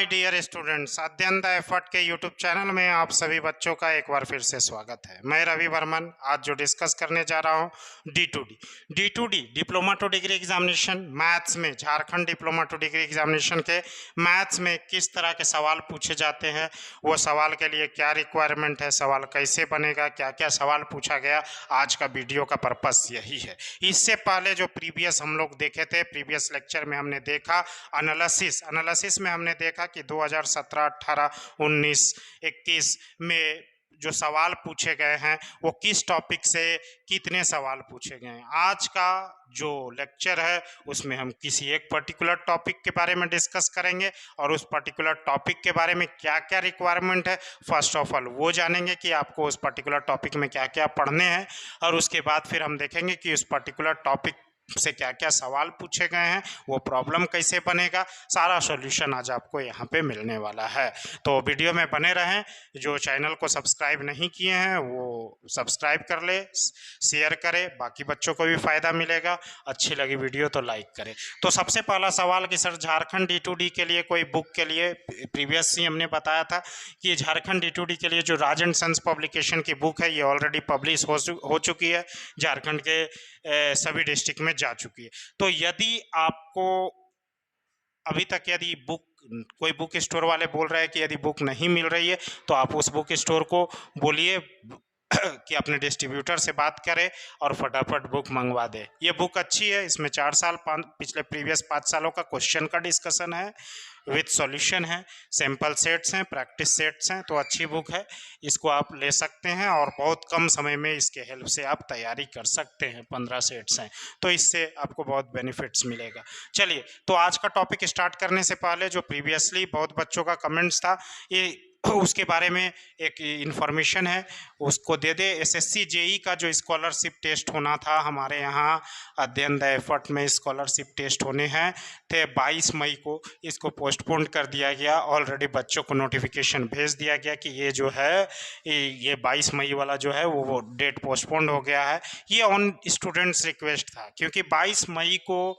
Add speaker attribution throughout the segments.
Speaker 1: My dear students, अध्ययन the effort के YouTube channel में आप सभी बच्चों का एक बार फिर से स्वागत है। मैं रवि वर्मन आज जो डिस्कस करने जा रहा हूँ the diploma to degree examination maths में, Jharkhand diploma to degree examination के मैथ्स में किस तरह के सवाल पूछे जाते हैं, वो सवाल के लिए क्या रिक्वायरमेंट है, सवाल कैसे बनेगा, क्या क्या सवाल पूछा गया। आज का वीडियो का पर्पस यही है। इससे पहले जो प्रीवियस हम लोग देखे थे, प्रीवियस लेक्चर में हमने देखा एनालिसिस में हमने देखा कि 2017, 18, 19, 21 में जो सवाल पूछे गए हैं वो किस टॉपिक से कितने सवाल पूछे गए हैं। आज का जो लेक्चर है उसमें हम किसी एक पर्टिकुलर टॉपिक के बारे में डिस्कस करेंगे और उस पर्टिकुलर टॉपिक के बारे में क्या क्या रिक्वायरमेंट है, फर्स्ट ऑफ ऑल वो जानेंगे कि आपको उस पर्टिकुलर टॉपिक में क्या क्या पढ़ने हैं, और उसके बाद फिर हम देखेंगे कि उस पर्टिकुलर टॉपिक से क्या क्या सवाल पूछे गए हैं, वो प्रॉब्लम कैसे बनेगा। सारा सॉल्यूशन आज आपको यहाँ पे मिलने वाला है, तो वीडियो में बने रहें। जो चैनल को सब्सक्राइब नहीं किए हैं वो सब्सक्राइब कर ले, शेयर करें, बाकी बच्चों को भी फ़ायदा मिलेगा। अच्छी लगी वीडियो तो लाइक करें। तो सबसे पहला सवाल कि सर झारखंड D2D के लिए कोई बुक के लिए, प्रीवियस ही हमने बताया था कि झारखंड D2D के लिए जो राज एंड सन्स पब्लिकेशन की बुक है ये ऑलरेडी पब्लिश हो चुकी है, झारखंड के सभी डिस्ट्रिक्ट में जा चुकी है। तो यदि आपको अभी तक यदि कोई बुक स्टोर वाले बोल रहे हैं कि यदि बुक नहीं मिल रही है तो आप उस बुक स्टोर को बोलिए कि अपने डिस्ट्रीब्यूटर से बात करें और फटाफट बुक मंगवा दे। ये बुक अच्छी है, इसमें 4 साल पिछले प्रीवियस 5 सालों का क्वेश्चन का डिस्कशन है, विथ सॉल्यूशन है, सैंपल सेट्स हैं, प्रैक्टिस सेट्स हैं। तो अच्छी बुक है, इसको आप ले सकते हैं और बहुत कम समय में इसके हेल्प से आप तैयारी कर सकते हैं। 15 सेट्स हैं, तो इससे आपको बहुत बेनिफिट्स मिलेगा। चलिए, तो आज का टॉपिक स्टार्ट करने से पहले जो प्रीवियसली बहुत बच्चों का कमेंट्स था, ये उसके बारे में एक इन्फॉर्मेशन है, उसको दे दे। SSC JEE का जो स्कॉलरशिप टेस्ट होना था हमारे यहाँ अध्ययन द एफर्ट में, स्कॉलरशिप टेस्ट होने हैं थे 22 मई को, इसको पोस्टपोन कर दिया गया। ऑलरेडी बच्चों को नोटिफिकेशन भेज दिया गया कि ये जो है ये 22 मई वाला जो है वो डेट पोस्टपोन हो गया है। ये ऑन स्टूडेंट्स रिक्वेस्ट था, क्योंकि 22 मई को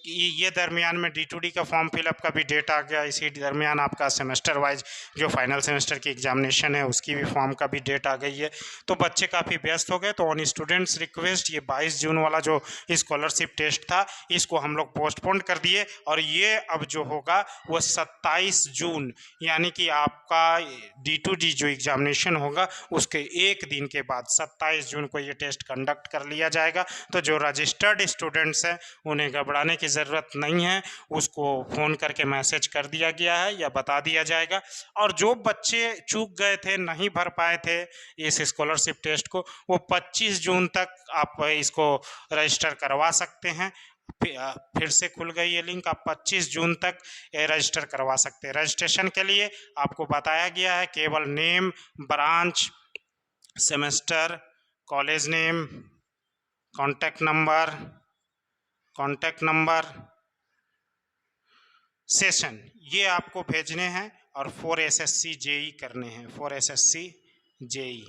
Speaker 1: ये दरमियान में D2D का फॉर्म फिलअप का भी डेट आ गया। इसी दरमियान आपका सेमेस्टर वाइज जो फाइनल सेमेस्टर की एग्जामिनेशन है उसकी भी फॉर्म का भी डेट आ गई है, तो बच्चे काफ़ी व्यस्त हो गए। तो ऑन स्टूडेंट्स रिक्वेस्ट ये 22 जून वाला जो स्कॉलरशिप टेस्ट था इसको हम लोग पोस्टपोन कर दिए, और ये अब जो होगा वो 27 जून यानी कि आपका D2D जो एग्जामिनेशन होगा उसके एक दिन के बाद 27 जून को ये टेस्ट कंडक्ट कर लिया जाएगा। तो जो रजिस्टर्ड स्टूडेंट्स हैं उन्हें घबराने की ज़रूरत नहीं है, उसको फ़ोन करके मैसेज कर दिया गया है या बता दिया जाएगा। और जो बच्चे चूक गए थे, नहीं भर पाए थे इस स्कॉलरशिप टेस्ट को, वो 25 जून तक आप इसको रजिस्टर करवा सकते हैं। फिर से खुल गई ये लिंक, आप 25 जून तक रजिस्टर करवा सकते हैं। रजिस्ट्रेशन के लिए आपको बताया गया है केवल name, branch, semester, college name, contact number, session, ये आपको भेजने हैं और 4 SSC JEE करने हैं। 4 SSC JEE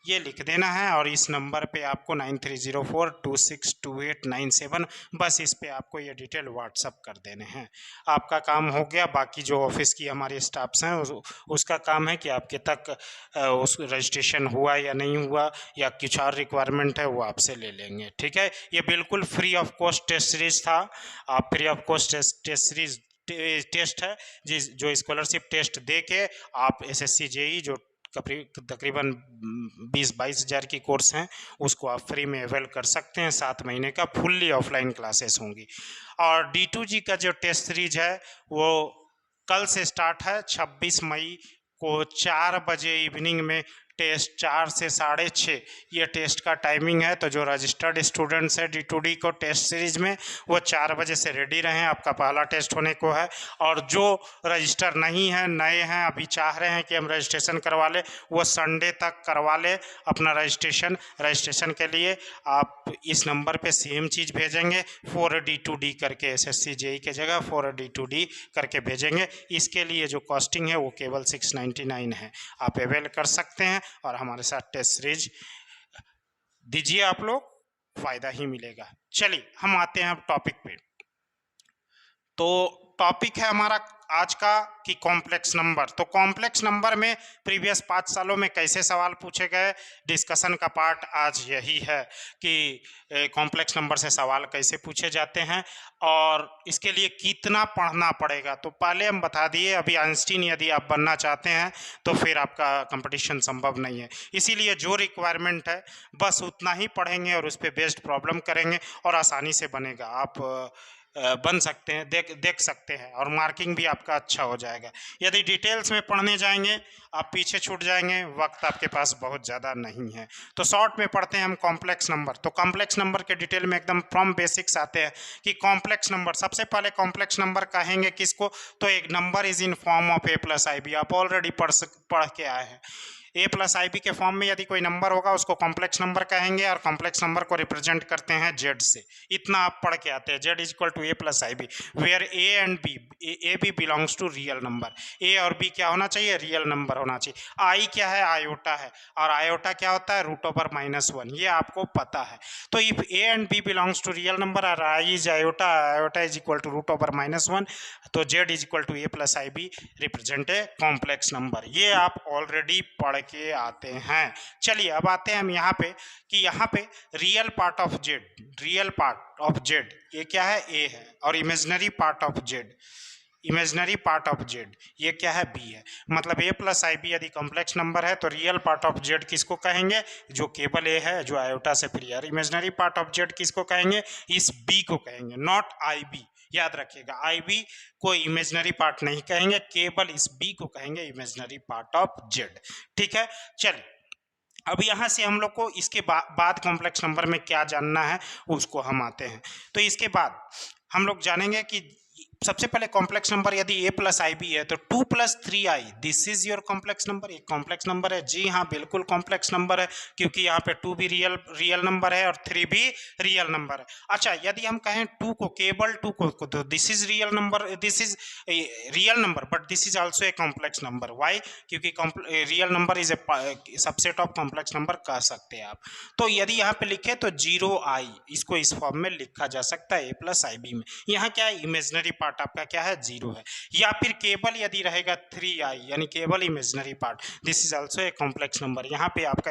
Speaker 1: ये लिख देना है, और इस नंबर पे आपको 9304262897, बस इस पे आपको ये डिटेल व्हाट्सअप कर देने हैं। आपका काम हो गया। बाकी जो ऑफिस की हमारे स्टाफ्स हैं उसका काम है कि आपके तक उस रजिस्ट्रेशन हुआ या नहीं हुआ या कुछ और रिक्वायरमेंट है वो आपसे ले लेंगे। ठीक है, ये बिल्कुल free of cost test series था। आप free of cost test series test है जो स्कॉलरशिप टेस्ट दे के आप SSC JEE जो तकरीबन 20-22 हज़ार की कोर्स हैं उसको आप फ्री में अवेल कर सकते हैं। 7 महीने का फुल्ली ऑफलाइन क्लासेस होंगी। और D2G का जो टेस्ट सीरीज है वो कल से स्टार्ट है। 26 मई को 4 बजे इवनिंग में टेस्ट, 4 से 6:30 ये टेस्ट का टाइमिंग है। तो जो रजिस्टर्ड स्टूडेंट्स हैं D2D को टेस्ट सीरीज में, वो 4 बजे से रेडी रहें, आपका पहला टेस्ट होने को है। और जो रजिस्टर नहीं है, नए हैं, अभी चाह रहे हैं कि हम रजिस्ट्रेशन करवा लें, वो संडे तक करवा लें अपना रजिस्ट्रेशन के लिए आप इस नंबर पे सेम चीज़ भेजेंगे, 4D2D करके, SSC JEE के जगह 4D2D करके भेजेंगे। इसके लिए जो कॉस्टिंग है वो केवल 699 है। आप अवेल कर सकते हैं और हमारे साथ टेस्ट सीरीज दीजिए, आप लोग फायदा ही मिलेगा। चलिए हम आते हैं अब टॉपिक पे। तो टॉपिक है हमारा आज का कि कॉम्प्लेक्स नंबर। तो कॉम्प्लेक्स नंबर में प्रीवियस 5 सालों में कैसे सवाल पूछे गए, डिस्कशन का पार्ट आज यही है कि कॉम्प्लेक्स नंबर से सवाल कैसे पूछे जाते हैं और इसके लिए कितना पढ़ना पड़ेगा। तो पहले हम बता दिए, अभी आइंस्टीन यदि आप बनना चाहते हैं तो फिर आपका कंपटीशन संभव नहीं है। इसीलिए जो रिक्वायरमेंट है बस उतना ही पढ़ेंगे और उस पर बेस्ड प्रॉब्लम करेंगे और आसानी से बनेगा। आप बन सकते हैं, देख सकते हैं और मार्किंग भी आपका अच्छा हो जाएगा। यदि डिटेल्स में पढ़ने जाएंगे आप पीछे छूट जाएंगे, वक्त आपके पास बहुत ज़्यादा नहीं है। तो शॉर्ट में पढ़ते हैं हम कॉम्प्लेक्स नंबर। तो कॉम्प्लेक्स नंबर के डिटेल में एकदम फ्रॉम बेसिक्स आते हैं कि कॉम्प्लेक्स नंबर, सबसे पहले कॉम्प्लेक्स नंबर कहेंगे किसको, तो एक number is in form of A plus I B. आप ऑलरेडी पढ़ के आए हैं। ए प्लस आई बी के फॉर्म में यदि कोई नंबर होगा उसको कॉम्प्लेक्स नंबर कहेंगे और कॉम्प्लेक्स नंबर को रिप्रेजेंट करते हैं जेड से। इतना आप पढ़ के आते हैं, Z is equal to A plus I B, where A and B, A B belongs to real number. A और बी क्या होना चाहिए, रियल नंबर होना चाहिए। आई क्या है, आयोटा है, और आयोटा क्या होता है, रूट ओवर -1, ये आपको पता है। तो if A and B belongs to real number और I is iota, iota is equal to root over -1, तो Z is equal to A plus I B represent a complex number. ये आप already पढ़ के आते हैं। चलिए अब आते हैं हम यहाँ पे कि यहाँ पे real part of Z, real part of Z ये क्या है, ए है, और imaginary part of Z, imaginary part of Z ये क्या है, बी है। मतलब ए प्लस आई बी यदि कॉम्प्लेक्स नंबर है तो रियल पार्ट ऑफ जेड किसको कहेंगे, जो केवल ए है, जो आयोटा से फ्री है। इमेजिनरी पार्ट ऑफ जेड किसको कहेंगे, इस बी को कहेंगे, नॉट आई बी। याद रखिएगा, आई बी को इमेजिनरी पार्ट नहीं कहेंगे, केवल इस बी को कहेंगे इमेजिनरी पार्ट ऑफ जेड। ठीक है, चलिए अब यहाँ से हम लोग को इसके बाद कॉम्प्लेक्स नंबर में क्या जानना है उसको हम आते हैं। तो इसके बाद हम लोग जानेंगे कि सबसे पहले कॉम्प्लेक्स नंबर यदि a प्लस आई बी है तो 2 plus 3i this is your complex number. एक कॉम्प्लेक्स नंबर है, जी हाँ बिल्कुल कॉम्प्लेक्स नंबर है, क्योंकि यहाँ पे 2 भी रियल नंबर है और 3 भी रियल नंबर है। अच्छा, यदि हम कहें 2 को, केवल 2 को, तो this is real number, this is real number but this is also a complex number. Why, क्योंकि real number is a subset of complex number कह सकते हैं आप। तो यदि यहाँ पे लिखे तो 0i, इसको इस फॉर्म में लिखा जा सकता है a प्लस आई बी में। यहाँ क्या है, इमेजिनरी पार्ट आपका क्या है, 0 है। या फिर केवल यदि रहेगा 3i यानी केवल imaginary part, this is also a complex number. यहाँ पे आपका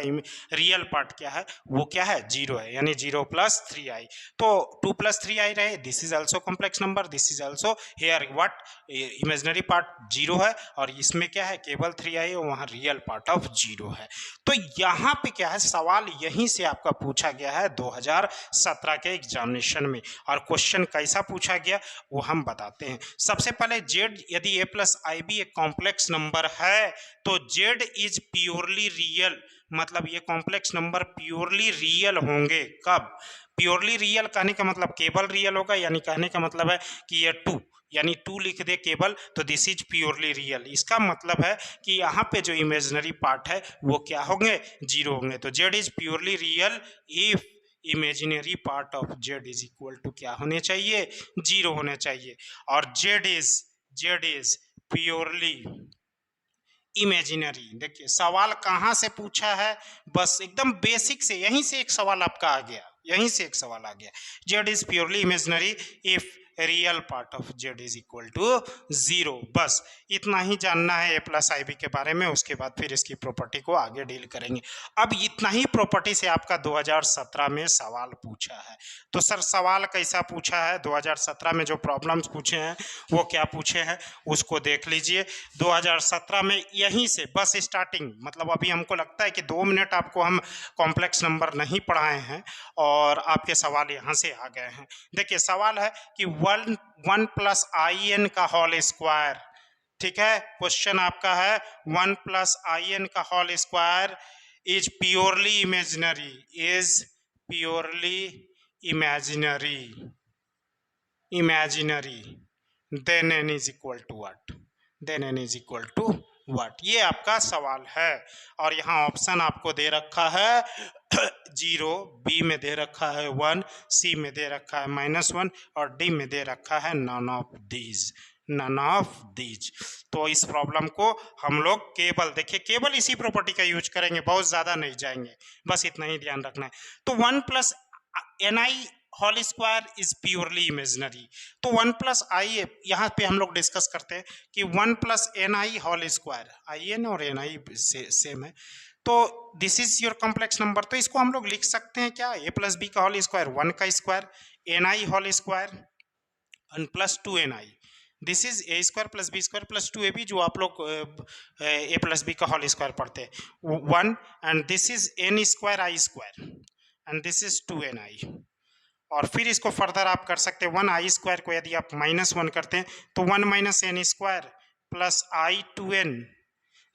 Speaker 1: रियल पार्ट क्या है, वो क्या है, 0 है, यानी 0 प्लस 3i। तो 2 प्लस 3i रहे, this is also complex number, this is also here what, imaginary part 0 है और इसमें क्या है, केवल 3i और वहाँ रियल पार्ट ऑफ 0 है। तो यहाँ पे क्या है, सवाल यहीं से आपका पूछा गया है 2017 के एग्जामिनेशन में। और क्वेश्चन कैसा पूछा गया वो हम बताते हैं। सबसे पहले जेड यदि ए प्लस आई बी एक कॉम्प्लेक्स नंबर है तो जेड इज प्योरली रियल, मतलब ये कॉम्प्लेक्स नंबर प्योरली रियल होंगे। कब, प्योरली रियल कहने का मतलब केवल रियल होगा, यानी कहने का मतलब है कि ये 2 यानी 2 लिख दे केवल तो दिस इज प्योरली रियल। इसका मतलब है कि यहाँ पे जो इमेजिनरी पार्ट है वो क्या होंगे, 0 होंगे। तो Z is purely real if imaginary part of Z is equal to क्या होने चाहिए, 0 होने चाहिए। और जेड इज प्योरली इमेजिनरी। देखिए सवाल कहाँ से पूछा है, बस एकदम बेसिक से, यहीं से एक सवाल आपका आ गया, यहीं से एक सवाल आ गया। Z is purely imaginary if real part of Z is equal to 0। बस इतना ही जानना है ए प्लस आई बी के बारे में, उसके बाद फिर इसकी प्रॉपर्टी को आगे डील करेंगे। अब इतना ही प्रॉपर्टी से आपका 2017 में सवाल पूछा है। तो सर सवाल कैसा पूछा है, 2017 में जो प्रॉब्लम्स पूछे हैं वो क्या पूछे हैं उसको देख लीजिए। 2017 में यहीं से बस स्टार्टिंग, मतलब अभी हमको लगता है कि 2 मिनट आपको हम कॉम्प्लेक्स नंबर नहीं पढ़ाए हैं और आपके सवाल यहाँ से आ गए हैं। देखिए सवाल है कि 1 प्लस आई एन का होल स्क्वायर, ठीक है, क्वेश्चन आपका है 1 प्लस आई एन का whole square is purely imaginary, is purely imaginary, then n is equal to what, then n is equal to what, ये आपका सवाल है। और यहाँ ऑप्शन आपको दे रखा है 0, बी में दे रखा है 1, सी में दे रखा है -1 और डी में दे रखा है नन ऑफ दीज। तो इस प्रॉब्लम को हम लोग केवल देखिए, केवल इसी प्रॉपर्टी का यूज करेंगे, बहुत ज्यादा नहीं जाएंगे, बस इतना ही ध्यान रखना है। तो 1 plus N I whole square is purely imaginary. तो 1 प्लस आई यहाँ पे हम लोग डिस्कस करते हैं कि 1 plus N I whole square, I N और एन आई सेम है, तो this is your complex number. तो इसको हम लोग लिख सकते हैं क्या, ए प्लस बी का होल स्क्वायर 1 का square, N I whole square and plus 2 N I, this is A square plus B square plus 2 A B, जो आप लोग ए प्लस बी का होल स्क्वायर पढ़ते हैं 1, and this is N square I square and this is 2 N I. और फिर इसको further आप कर सकते हैं 1 आई स्क्वायर को यदि आप -1 करते हैं तो 1 minus N square plus I 2n,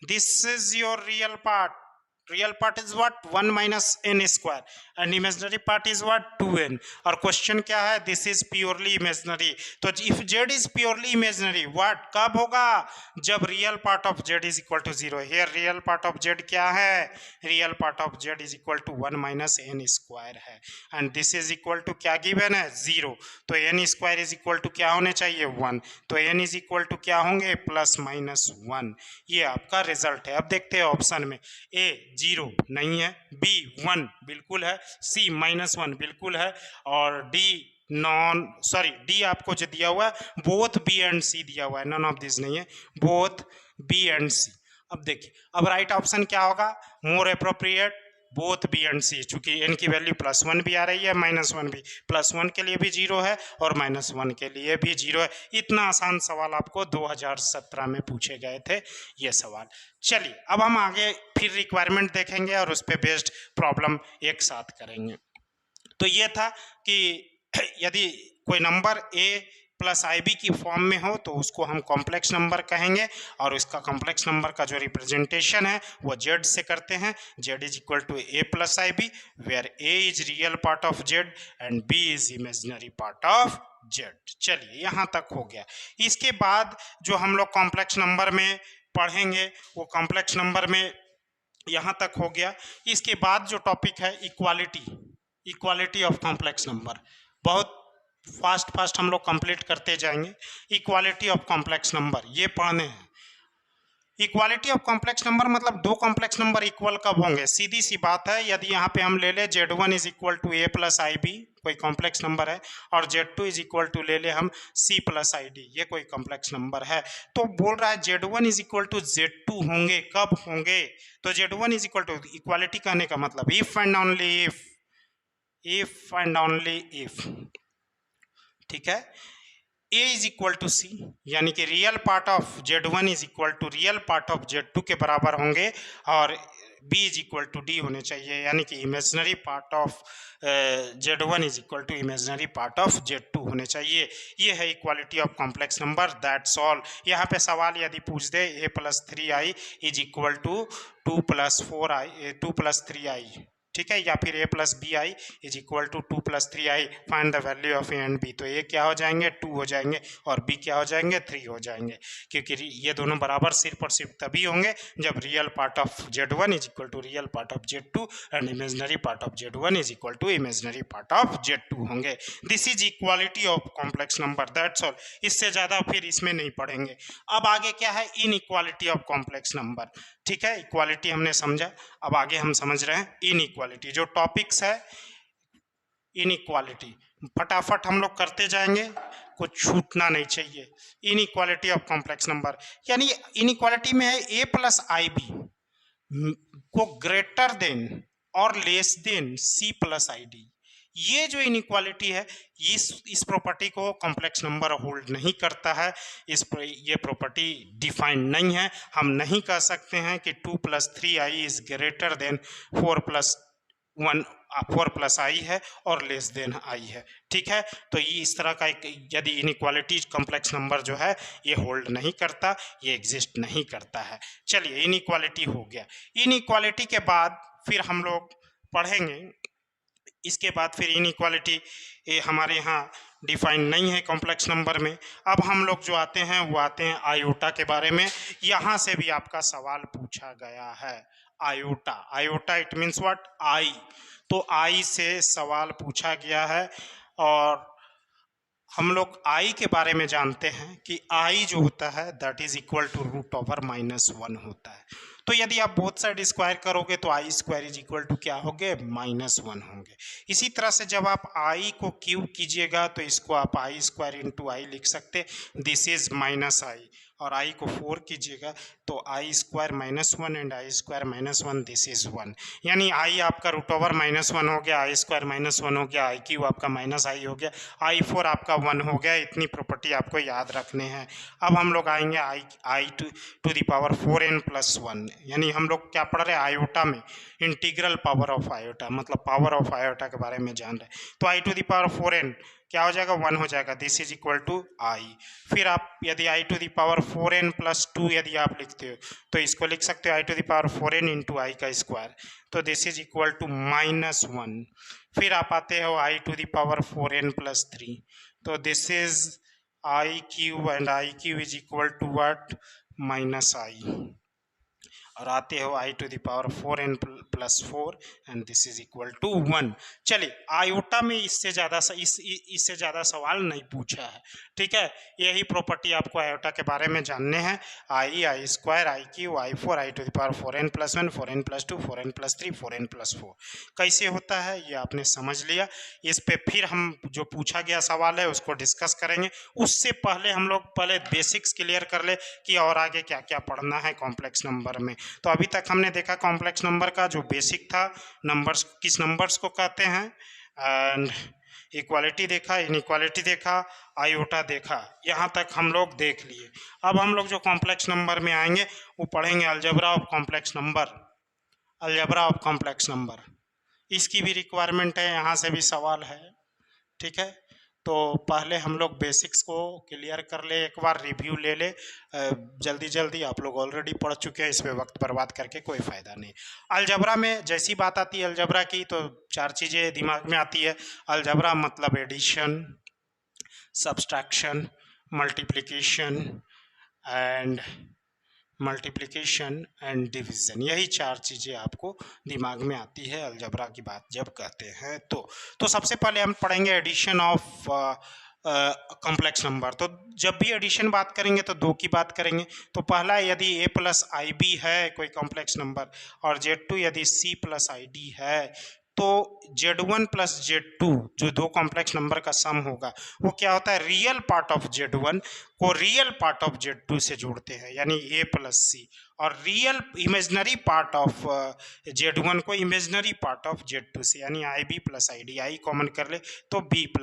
Speaker 1: this is your real part. Real part is what 1 minus N square and imaginary part is what 2n। और क्वेश्चन क्या है, दिस इज प्योरली इमेजिनरी। तो if z is purely imaginary what, कब होगा, जब real part of z is equal to 0। Here real part of z क्या है, real part of z is equal to 1 minus N square है and this is equal to क्या given है 0। तो N square is equal to क्या होने चाहिए 1, तो एन इज इक्वल टू क्या होंगे +-1। ये आपका रिजल्ट है। अब देखते हैं ऑप्शन में, ए 0 नहीं है, बी 1 बिल्कुल है, सी -1 बिल्कुल है, और डी आपको जो दिया हुआ है बोथ बी एंड सी दिया हुआ है, नन ऑफ दिस नहीं है, बोथ बी एंड सी। अब देखिए, अब राइट ऑप्शन क्या होगा, more appropriate both B and C, चूंकि एन की वैल्यू +1 भी आ रही है, -1 भी, +1 के लिए भी 0 है और -1 के लिए भी 0 है। इतना आसान सवाल आपको 2017 में पूछे गए थे ये सवाल। चलिए अब हम आगे फिर रिक्वायरमेंट देखेंगे और उस पर बेस्ड प्रॉब्लम एक साथ करेंगे। तो ये था कि यदि कोई number a plus I B की फॉर्म में हो तो उसको हम कॉम्प्लेक्स नंबर कहेंगे, और इसका कॉम्प्लेक्स नंबर का जो रिप्रेजेंटेशन है वो z से करते हैं, z is equal to a plus I B, where a is real part of z and b is imaginary part of z। चलिए यहाँ तक हो गया। इसके बाद जो हम लोग कॉम्प्लेक्स नंबर में पढ़ेंगे वो कॉम्प्लेक्स नंबर में यहाँ तक हो गया। इसके बाद जो टॉपिक है इक्वालिटी ऑफ कॉम्प्लेक्स नंबर, बहुत फास्ट हम लोग कंप्लीट करते जाएंगे। इक्वालिटी ऑफ कॉम्प्लेक्स नंबर ये पढ़ने हैं। इक्वालिटी ऑफ कॉम्प्लेक्स नंबर मतलब दो कॉम्प्लेक्स नंबर इक्वल कब होंगे, सीधी सी बात है, यदि यहाँ पे हम ले ले z1 is equal to a plus I B, कोई कॉम्प्लेक्स नंबर है, और z2 इज इक्वल टू ले ले हम c प्लस आई डी, ये कोई कॉम्प्लेक्स नंबर है, तो बोल रहा है z1 is equal to z2 होंगे, कब होंगे, तो z1 is equal to, equality कहने का मतलब इफ एंड ओनली इफ, ठीक है, a is equal to C, यानी कि real part of z1 is equal to real part of z2 के बराबर होंगे, और b is equal to d होने चाहिए, यानी कि imaginary part of z1 is equal to imaginary part of z2 होने चाहिए। ये है equality of complex number, that's all. यहाँ पे सवाल यदि पूछ दे a plus 3i is equal to 2 plus 3i, ठीक है, या फिर a plus B I is equal to 2 plus 3i, find the value of a and b, तो a क्या हो जाएंगे 2 हो जाएंगे और b क्या हो जाएंगे 3 हो जाएंगे, क्योंकि ये दोनों बराबर सिर्फ और सिर्फ तभी होंगे जब real part of z1 is equal to real part of z2 and imaginary part of z1 is equal to imaginary part of z2 होंगे। This is equality of complex number, that's all. इससे ज़्यादा फिर इसमें नहीं पढ़ेंगे। अब आगे क्या है, इनइक्वालिटी ऑफ कॉम्प्लेक्स नंबर, ठीक है, इक्वालिटी हमने समझा, अब आगे हम समझ रहे हैं इनइक्वालिटी। जो टॉपिक्स है इनइक्वालिटी, फटाफट हम लोग करते जाएंगे, कुछ छूटना नहीं चाहिए। इनइक्वालिटी ऑफ कॉम्प्लेक्स नंबर, यानी इनइक्वालिटी में है a प्लस आई बी को ग्रेटर देन और less than c plus I D. ये जो इनइक्वालिटी है इस प्रॉपर्टी को कॉम्प्लेक्स नंबर होल्ड नहीं करता है, ये प्रॉपर्टी डिफाइंड नहीं है। हम नहीं कह सकते हैं कि 2 plus 3i is greater than 4 plus I है और लेस देन आई है, ठीक है। तो ये इस तरह का एक यदि इनइक्वालिटी कॉम्प्लेक्स नंबर जो है ये होल्ड नहीं करता, ये एग्जिस्ट नहीं करता है। चलिए इनइक्वालिटी हो गया। इनइक्वालिटी के बाद फिर हम लोग पढ़ेंगे, इसके बाद फिर इनइक्वालिटी हमारे यहाँ डिफाइन नहीं है कॉम्प्लेक्स नंबर में। अब हम लोग जो आते हैं वो आते हैं आयोटा के बारे में। यहाँ से भी आपका सवाल पूछा गया है, आयोटा इट मीन्स व्हाट, आई, तो आई से सवाल पूछा गया है, और हम लोग आई के बारे में जानते हैं कि आई जो होता है दैट इज इक्वल टू √(-1) होता है। तो यदि आप बोथ साइड स्क्वायर करोगे तो I square is equal to क्या होंगे, -1 होंगे। इसी तरह से जब आप आई को क्यूब कीजिएगा तो इसको आप आई स्क्वायर इंटू आई लिख सकते, दिस इज -i, और आई को 4 कीजिएगा तो I square -1 and I square -1 this is 1, यानी आई आपका √1 हो गया, आई स्क्वायर -1 हो गया, आई क्यू आपका -i हो गया, आई 4 आपका 1 हो गया। इतनी प्रॉपर्टी आपको याद रखने हैं। अब हम लोग आएंगे आई टू द पावर 4n + 1, यानी हम लोग क्या पढ़ रहे हैं आयोटा में, इंटीग्रल पावर ऑफ आयोटा, मतलब पावर ऑफ आयोटा के बारे में जान रहे हैं। तो आई टू द पावर 4n क्या हो जाएगा, 1 हो जाएगा, दिस इज इक्वल टू आई। फिर आप यदि आई टू द पावर 4n + 2 यदि आप लिखते हो तो इसको लिख सकते हो I to the power 4n into I का स्क्वायर, तो दिस इज इक्वल टू -1। फिर आप आते हो I to the power 4n + 3, तो this is I cube and I cube is equal to what, -i। और आते हो I to the power 4n + 4 and this is equal to 1। चलिए iota में इससे ज़्यादा सवाल नहीं पूछा है, ठीक है। यही प्रॉपर्टी आपको आयोटा के बारे में जानने हैं, I square, I cube, I 4, I to the power 4n + 1, 4n + 2, 4n + 3, 4n + 4 कैसे होता है ये आपने समझ लिया। इस पे फिर हम जो पूछा गया सवाल है उसको डिस्कस करेंगे। उससे पहले हम लोग पहले बेसिक्स क्लियर कर ले कि और आगे क्या क्या पढ़ना है कॉम्प्लेक्स नंबर में। तो अभी तक हमने देखा कॉम्प्लेक्स नंबर का जो बेसिक था, नंबर्स किस नंबर्स को कहते हैं, एंड इक्वालिटी देखा, इनइक्वालिटी देखा, आयोटा देखा, यहाँ तक हम लोग देख लिए। अब हम लोग जो कॉम्प्लेक्स नंबर में आएंगे वो पढ़ेंगे algebra of complex number, algebra of complex number. इसकी भी रिक्वायरमेंट है, यहाँ से भी सवाल है, ठीक है। तो पहले हम लोग बेसिक्स को क्लियर कर ले, एक बार रिव्यू ले ले, जल्दी जल्दी, आप लोग ऑलरेडी पढ़ चुके हैं, इस पे वक्त बर्बाद करके कोई फ़ायदा नहीं। अलजबरा में जैसी बात आती है अलजबरा की तो 4 चीज़ें दिमाग में आती है। अलजबरा मतलब addition, subtraction, multiplication and division, यही 4 चीज़ें आपको दिमाग में आती है अलजबरा की बात जब कहते हैं तो सबसे पहले हम पढ़ेंगे एडिशन ऑफ कॉम्प्लेक्स नंबर। तो जब भी एडिशन बात करेंगे तो 2 की बात करेंगे। तो पहला यदि a + ib है कोई कॉम्प्लेक्स नंबर और z2 यदि c + id है तो z1 + z2 जो 2 कॉम्प्लेक्स नंबर का सम होगा वो क्या होता है, रियल पार्ट ऑफ z1 को रियल पार्ट ऑफ z2 से जोड़ते हैं, यानी a + c, और real imaginary part of z1 को इमेजनरी पार्ट ऑफ z2 से, यानी ib + id, i कॉमन कर ले तो b +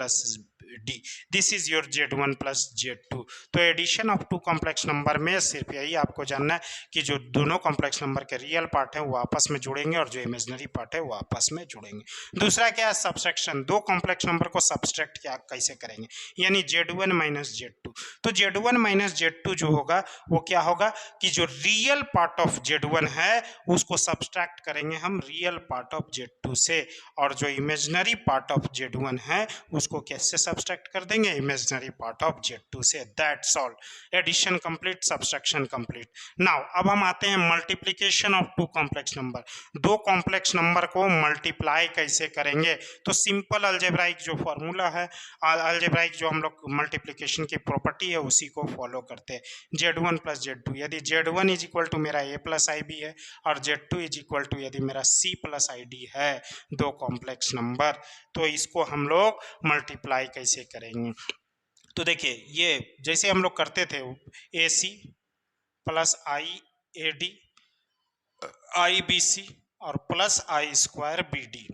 Speaker 1: d, this is your z1 + z2। तो एडिशन ऑफ 2 कॉम्प्लेक्स नंबर में सिर्फ यही आपको जानना है कि जो दोनों कॉम्प्लेक्स नंबर के रियल पार्ट है वो आपस में जुड़ेंगे और जो इमेजनरी पार्ट है वो आपस में जुड़ेंगे। दूसरा क्या है, सब्सट्रैक्शन, 2 कॉम्प्लेक्स नंबर को सब्सट्रैक्ट क्या कैसे करेंगे, यानी z1 - z2। तो z1 - z2 जो होगा वो क्या होगा कि जो रियल पार्ट ऑफ z1 है उसको सब्सट्रैक्ट करेंगे हम रियल पार्ट ऑफ z2 से, और जो इमेजनरी पार्ट ऑफ z1 है उसको कैसे सब्सट्रैक्ट कर देंगे, इमेजनरी पार्ट ऑफ z2 से। That's all, addition complete, subtraction complete. Now अब हम आते हैं multiplication of 2 complex number. 2 complex number को मल्टीप्लाई कैसे करेंगे, तो सिंपल अलजेब्राइक जो फॉर्मूला है, अलजेब्राइक जो हम लोग मल्टीप्लिकेशन की प्रॉपर्टी है उसी को फॉलो करते हैं। z1 + z2, यदि z1 इज इक्वल टू मेरा a + ib है और z2 इज इक्वल टू यदि मेरा c + id है, 2 कॉम्प्लेक्स नंबर, तो इसको हम लोग मल्टीप्लाई कैसे करेंगे। तो देखिए ये जैसे हम लोग करते थे AC + IAD IBC और +I² BD।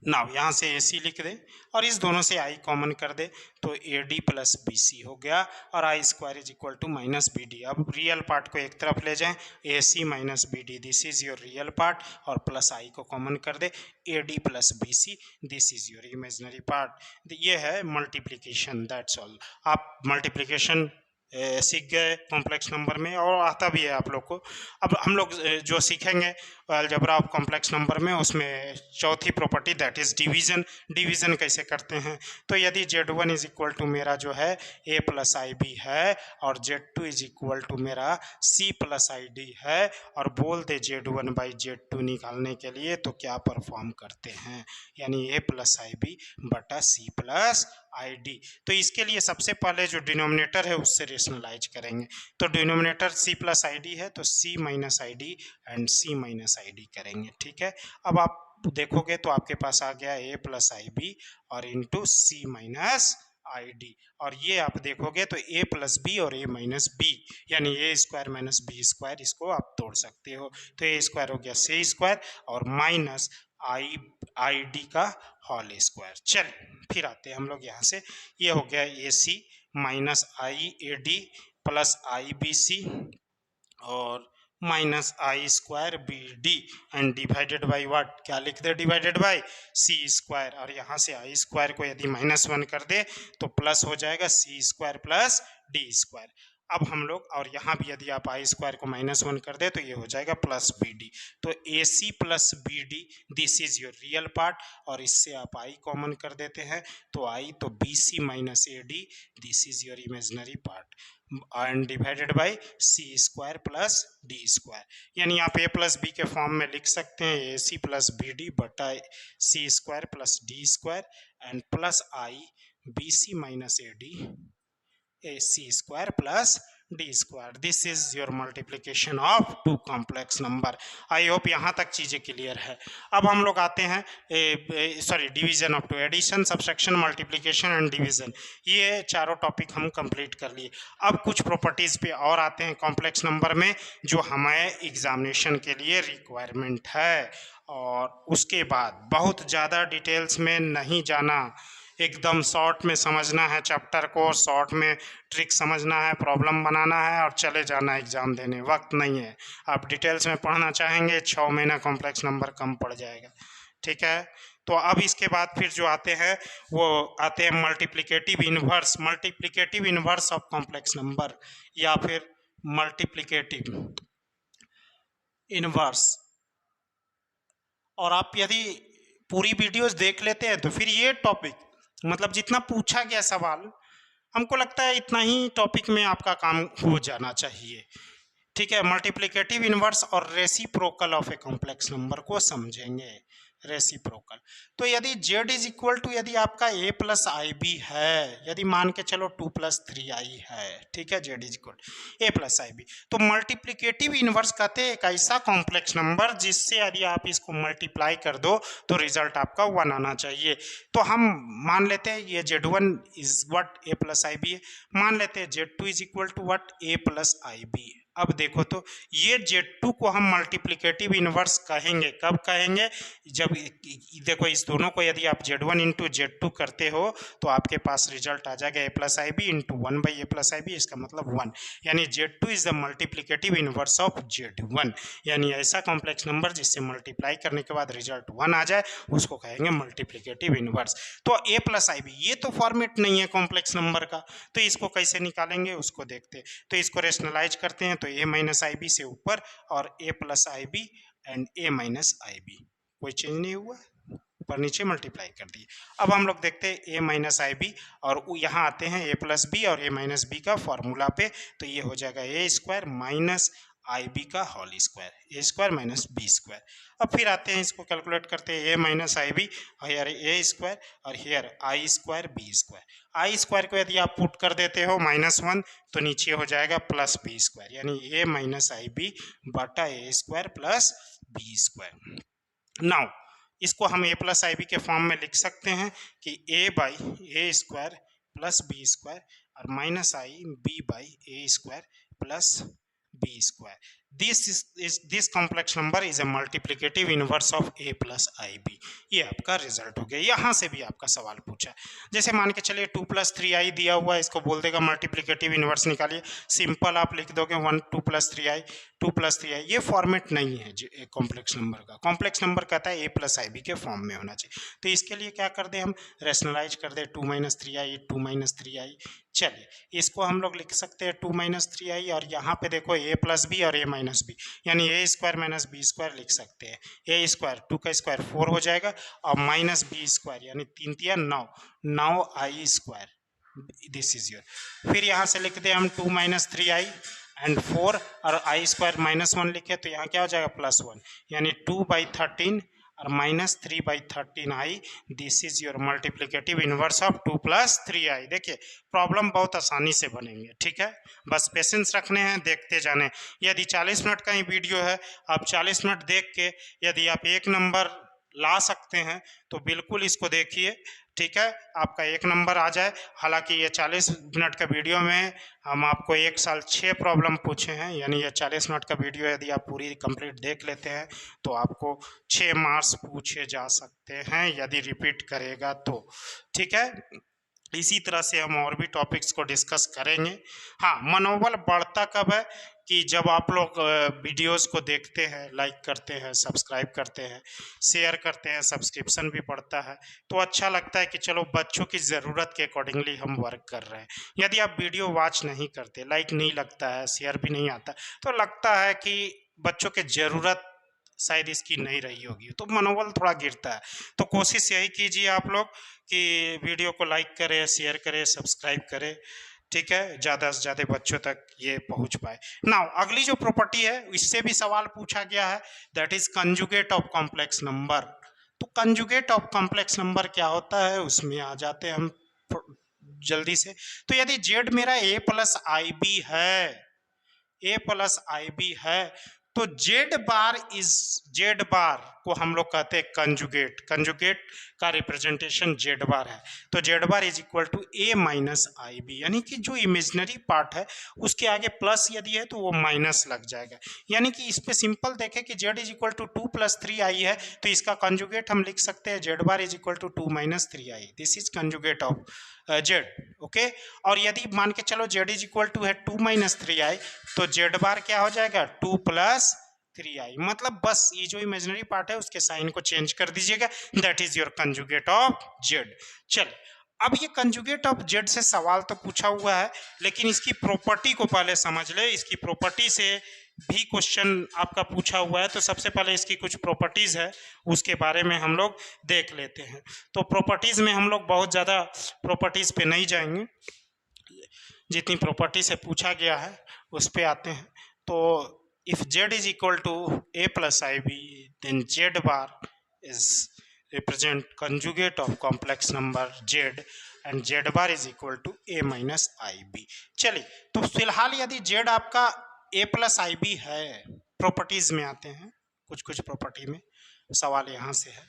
Speaker 1: नाउ यहाँ से AC लिख दे और इस दोनों से I कॉमन कर दे तो AD + BC हो गया और I² is equal to -BD। अब रियल पार्ट को एक तरफ ले जाएं, AC - BD, this is your real part, और प्लस I को कॉमन कर दे, AD + BC, this is your imaginary part. ये है मल्टीप्लिकेशन, दैट्स ऑल। आप मल्टीप्लिकेशन सीख गए कॉम्प्लेक्स नंबर में और आता भी है आप लोग को। अब हम लोग जो सीखेंगे अलजेब्रा ऑफ कॉम्प्लेक्स नंबर में, उसमें चौथी property that is division. Division कैसे करते हैं, तो यदि Z1 इज इक्वल टू मेरा जो है A प्लस आई बी है और Z2 इज इक्वल टू मेरा C प्लस आई डी है और बोल दे Z1 बाई Z2 निकालने के लिए, तो क्या परफॉर्म करते हैं, यानी A प्लस आई बी बटा C प्लस आई डी। तो इसके लिए सबसे पहले जो डिनोमिनेटर है उससे रेशनलाइज करेंगे। तो denominator C plus I D है तो C minus I D and C minus I D करेंगे। ठीक है, अब आप देखोगे तो आपके पास आ गया A प्लस आई बी और into C minus I D, और ये आप देखोगे तो A प्लस बी और A माइनस बी, यानी A square minus B square, इसको आप तोड़ सकते हो। तो A स्क्वायर हो गया C स्क्वायर और माइनस आई डी का होल स्क्वायर। चल फिर आते हैं हम लोग यहाँ से, ये हो गया A C minus I A D plus I B C और minus I square B D and divided by what, क्या लिख दे, डिवाइडेड बाई सी स्क्वायर, और यहाँ से आई स्क्वायर को यदि -1 कर दे तो प्लस हो जाएगा सी स्क्वायर प्लस डी स्क्वायर। अब हम लोग, और यहाँ भी यदि आप आई स्क्वायर को -1 कर दे तो ये हो जाएगा प्लस बी डी। तो A C plus B D this is your real part, और इससे आप आई कॉमन कर देते हैं तो आई, तो B C minus A D this is your imaginary part and divided by C square plus D square, यानी आप ए प्लस बी के फॉर्म में लिख सकते हैं A C plus B D बटा C square plus D square and plus I B C minus A D A C square plus D square. This is your multiplication of two complex number. I hope यहाँ तक चीज़ें clear है। अब हम लोग आते हैं division of two, addition, subtraction, multiplication and division, ये चारों टॉपिक हम कंप्लीट कर लिए। अब कुछ प्रॉपर्टीज़ पे और आते हैं कॉम्प्लेक्स नंबर में जो हमारे एग्जामिनेशन के लिए रिक्वायरमेंट है, और उसके बाद बहुत ज़्यादा डिटेल्स में नहीं जाना, एकदम शॉर्ट में समझना है चैप्टर को, शॉर्ट में ट्रिक समझना है, प्रॉब्लम बनाना है और चले जाना एग्ज़ाम देने, वक्त नहीं है। आप डिटेल्स में पढ़ना चाहेंगे 6 महीना कॉम्प्लेक्स नंबर कम पड़ जाएगा। ठीक है, तो अब इसके बाद फिर जो आते हैं वो आते हैं multiplicative inverse, multiplicative inverse of complex number या फिर मल्टीप्लिकेटिव इन्वर्स। और आप यदि पूरी वीडियोस देख लेते हैं तो फिर ये टॉपिक, मतलब जितना पूछा गया सवाल, हमको लगता है इतना ही टॉपिक में आपका काम हो जाना चाहिए। ठीक है, मल्टीप्लिकेटिव इन्वर्स और reciprocal of A complex number को समझेंगे। रेसिप्रोकल, तो यदि z इज इक्वल टू, यदि आपका a प्लस आई बी है, यदि मान के चलो 2 प्लस 3i है, ठीक है, z is equal a plus I B, तो मल्टीप्लिकेटिव इन्वर्स कहते हैं एक ऐसा कॉम्प्लेक्स नंबर जिससे यदि आप इसको मल्टीप्लाई कर दो तो रिजल्ट आपका 1 आना चाहिए। तो हम मान लेते हैं ये z1 is what a plus I B है, मान लेते हैं z2 is equal to what a plus I B है। अब देखो तो ये Z2 को हम मल्टीप्लिकेटिव इन्वर्स कहेंगे, कब कहेंगे, जब देखो इस दोनों को यदि आप Z1 इंटू Z2 करते हो तो आपके पास रिजल्ट आ जाएगा a plus I B into 1 by A plus I B, इसका मतलब 1, यानी Z2 is the multiplicative inverse of Z1, यानी ऐसा कॉम्प्लेक्स नंबर जिससे मल्टीप्लाई करने के बाद रिजल्ट 1 आ जाए उसको कहेंगे मल्टीप्लिकेटिव इन्वर्स। तो a प्लस आई बी ये तो फॉर्मेट नहीं है कॉम्प्लेक्स नंबर का, तो इसको कैसे निकालेंगे उसको देखते हैं। तो इसको रेशनलाइज करते हैं तो a माइनस आई बी से ऊपर और a plus I B and a minus I B, कोई चेंज नहीं हुआ, ऊपर नीचे मल्टीप्लाई कर दिए। अब हम लोग देखते हैं a माइनस आई बी और यहाँ आते हैं a प्लस बी और a माइनस बी का फॉर्मूला पे, तो ये हो जाएगा a square minus I B का whole square, A square minus B square. अब फिर आते हैं इसको कैलकुलेट करते हैं a minus I B, here a square और here I square B square. I square को यदि आप पुट कर देते हो -1 तो नीचे हो जाएगा प्लस बी स्क्वायर, यानी a माइनस आई बी बटा A square plus B square. Now इसको हम a प्लस आई बी के फॉर्म में लिख सकते हैं कि a by A square plus B square और minus I B by A square plus B square. This complex number is a multiplicative inverse of a plus I B. ये आपका result हो गया। यहाँ से भी आपका सवाल पूछा, जैसे मान के चलिए 2 प्लस 3i दिया हुआ है, इसको बोल देगा मल्टीप्लिकेटिव इनवर्स निकालिए, सिंपल आप लिख दोगे 1 2 प्लस 3i 2 प्लस 3i। ये फॉर्मेट नहीं है एक कॉम्प्लेक्स नंबर का, कॉम्प्लेक्स नंबर कहता है a प्लस आई बी के फॉर्म में होना चाहिए। तो इसके लिए क्या कर दें हम, रेशनलाइज कर दें 2 माइनस 3i 2 माइनस 3i, चलिए इसको हम लोग लिख सकते हैं 2 माइनस 3i, और यहाँ पे देखो a प्लस बी और a माइनस बी, यानी a square minus B square लिख सकते हैं। a स्क्वायर 2 का स्क्वायर 4 हो जाएगा, और माइनस बी स्क्वायर यानी 3 तिया 9, 9i square, this is your. फिर यहाँ से लिखते हैं हम 2 माइनस 3i एंड 4, और i स्क्वायर माइनस 1 लिखे तो यहाँ क्या हो जाएगा प्लस 1, यानी 2/13 और minus 3/13i, this is your multiplicative inverse of 2 plus 3i। देखिए प्रॉब्लम बहुत आसानी से बनेंगे, ठीक है, बस पेशेंस रखने हैं, देखते जाने। यदि 40 मिनट का ही वीडियो है, आप 40 मिनट देख के यदि आप 1 नंबर ला सकते हैं तो बिल्कुल इसको देखिए, ठीक है, आपका 1 नंबर आ जाए। हालांकि ये 40 मिनट का वीडियो में हम आपको 1 साल 6 प्रॉब्लम पूछे हैं, यानी ये 40 मिनट का वीडियो यदि आप पूरी कंप्लीट देख लेते हैं तो आपको 6 मार्क्स पूछे जा सकते हैं यदि रिपीट करेगा तो, ठीक है। इसी तरह से हम और भी टॉपिक्स को डिस्कस करेंगे। हाँ, मनोबल बढ़ता कब है कि जब आप लोग वीडियोस को देखते हैं, लाइक करते हैं, सब्सक्राइब करते हैं, शेयर करते हैं, सब्सक्रिप्शन भी बढ़ता है, तो अच्छा लगता है कि चलो बच्चों की ज़रूरत के अकॉर्डिंगली हम वर्क कर रहे हैं। यदि आप वीडियो वॉच नहीं करते, लाइक नहीं लगता है, शेयर भी नहीं आता, तो लगता है कि बच्चों के ज़रूरत शायद इसकी नहीं रही होगी, तो मनोबल थोड़ा गिरता है। तो कोशिश यही कीजिए आप लोग कि वीडियो को लाइक करें, शेयर करें, सब्सक्राइब करें, ठीक है, ज़्यादा से ज़्यादा बच्चों तक ये पहुंच पाए। नाउ अगली जो प्रॉपर्टी है इससे भी सवाल पूछा गया है, that is conjugate of complex number. तो कंजुगेट ऑफ कॉम्प्लेक्स नंबर क्या होता है, उसमें आ जाते हैं हम जल्दी से। तो यदि जेड मेरा a प्लस आई बी है, a प्लस आई बी है, तो जेड बार को हम लोग कहते हैं कंजुगेट। कंजुगेट का रिप्रेजेंटेशन जेड बार है, तो Z bar is equal to a minus I B, यानी कि जो इमेजिनरी पार्ट है उसके आगे प्लस यदि है तो वो माइनस लग जाएगा। यानी कि इस पे सिंपल देखें कि Z is equal to 2 plus 3i है, तो इसका कंजुगेट हम लिख सकते हैं Z bar is equal to 2 minus 3i, this is conjugate of Z, okay. और यदि मान के चलो जेड इज इक्वल टू है 2 माइनस 3i, तो जेड बार क्या हो जाएगा 2 प्लस 3i, मतलब बस ये जो इमेजिनरी पार्ट है उसके साइन को चेंज कर दीजिएगा, that is your conjugate of Z. चलिए अब ये कंजुगेट ऑफ जेड से सवाल तो पूछा हुआ है, लेकिन इसकी प्रॉपर्टी को पहले समझ ले। इसकी प्रॉपर्टी से भी क्वेश्चन आपका पूछा हुआ है, तो सबसे पहले इसकी कुछ प्रॉपर्टीज है उसके बारे में हम लोग देख लेते हैं। तो प्रॉपर्टीज में हम लोग बहुत ज़्यादा प्रॉपर्टीज पे नहीं जाएंगे, जितनी प्रॉपर्टी से पूछा गया है उस पे आते हैं। तो if z is equal to a plus ib, then z bar is represent conjugate of complex number z, and z bar is equal to a minus ib। चलिए तो फिलहाल यदि z आपका a plus ib है, properties में आते हैं, कुछ कुछ प्रॉपर्टी में सवाल यहाँ से है,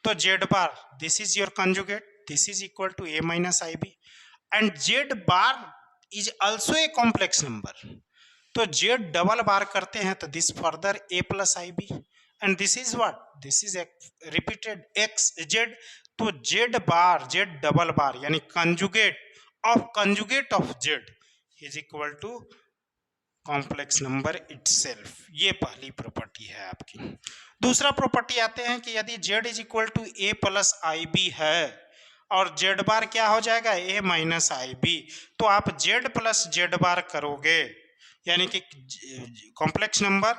Speaker 1: तो z bar this is your conjugate, this is equal to a minus ib, and z bar is also a complex number. तो z डबल बार करते हैं तो this further a plus I B, and this is what, this is repeated x z। तो z bar, z double bar यानी conjugate of z is equal to complex number itself. ये पहली property है आपकी। दूसरा प्रॉपर्टी आते हैं कि यदि z is equal to a plus I B है और z बार क्या हो जाएगा a माइनस आई बी, तो आप z प्लस z बार करोगे, यानी कि complex number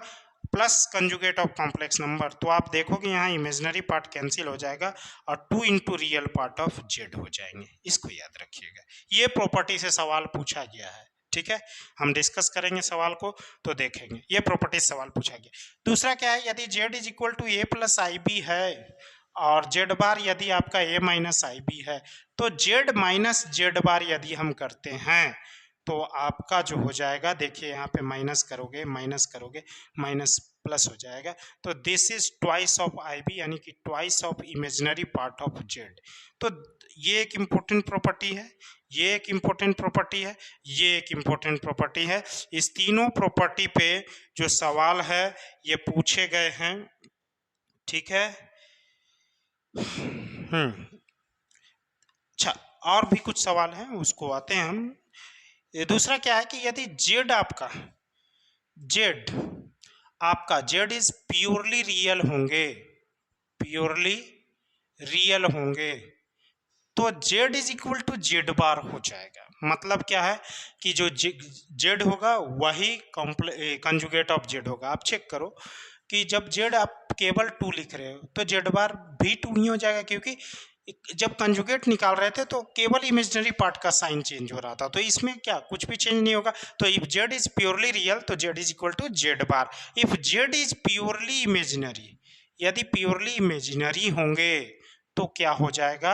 Speaker 1: plus conjugate of complex number, तो आप देखोगे यहाँ इमेजिनरी पार्ट कैंसिल हो जाएगा और 2 into real part of Z हो जाएंगे। इसको याद रखिएगा, ये प्रॉपर्टी से सवाल पूछा गया है, ठीक है। हम डिस्कस करेंगे सवाल को तो देखेंगे, ये प्रॉपर्टी से सवाल पूछा गया। दूसरा क्या है, यदि Z is equal to A plus I B है और जेड बार यदि आपका ए माइनस आई बी है, तो जेड माइनस जेड बार यदि हम करते हैं तो आपका जो हो जाएगा, देखिए यहाँ पे माइनस करोगे माइनस प्लस हो जाएगा, तो this is twice of I B, यानी कि twice of imaginary part of Z. तो ये एक इम्पोर्टेंट प्रॉपर्टी है, ये एक इम्पोर्टेंट प्रॉपर्टी है, ये एक इम्पोर्टेंट प्रॉपर्टी है। इस तीनों प्रॉपर्टी पे जो सवाल है ये पूछे गए हैं, ठीक है। अच्छा, और भी कुछ सवाल हैं उसको आते हैं हम। ये दूसरा क्या है कि यदि Z Z is purely real होंगे, तो Z is equal to Z bar हो जाएगा। मतलब क्या है कि जो जेड होगा वही कंजुगेट ऑफ जेड होगा। आप चेक करो कि जब जेड आप केवल 2 लिख रहे हो तो जेड बार भी 2 नहीं हो जाएगा, क्योंकि जब कंजुगेट निकाल रहे थे तो केवल इमेजिनरी पार्ट का साइन चेंज हो रहा था, तो इसमें क्या कुछ भी चेंज नहीं होगा। तो if Z is purely real तो Z is equal to Z bar. If Z is purely imaginary, यदि प्योरली इमेजिनरी होंगे तो क्या हो जाएगा,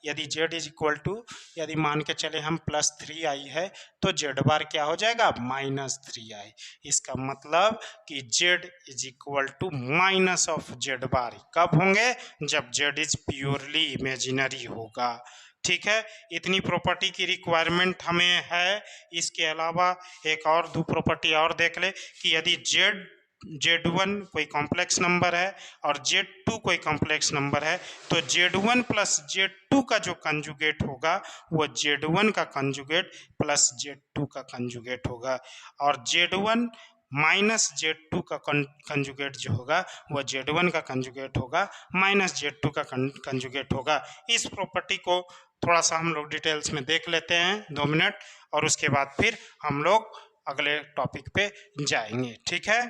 Speaker 1: यदि z इज इक्वल टू, यदि मान के चले हम +3i है तो z बार क्या हो जाएगा -3i। इसका मतलब कि z is equal to minus of z bar कब होंगे, जब z इज प्योरली इमेजिनरी होगा। ठीक है, इतनी प्रॉपर्टी की रिक्वायरमेंट हमें है। इसके अलावा एक और 2 प्रॉपर्टी और देख ले कि यदि Z1 कोई कॉम्प्लेक्स नंबर है और Z2 कोई कॉम्प्लेक्स नंबर है तो Z1 प्लस Z2 का जो कंजुगेट होगा वो Z1 का कंजुगेट प्लस Z2 का कंजुगेट होगा, और Z1 माइनस Z2 का कंजुगेट जो होगा वो Z1 का कंजुगेट होगा माइनस Z2 का कंजुगेट होगा। इस प्रॉपर्टी को थोड़ा सा हम लोग डिटेल्स में देख लेते हैं 2 मिनट, और उसके बाद फिर हम लोग अगले टॉपिक पे जाएंगे। ठीक है,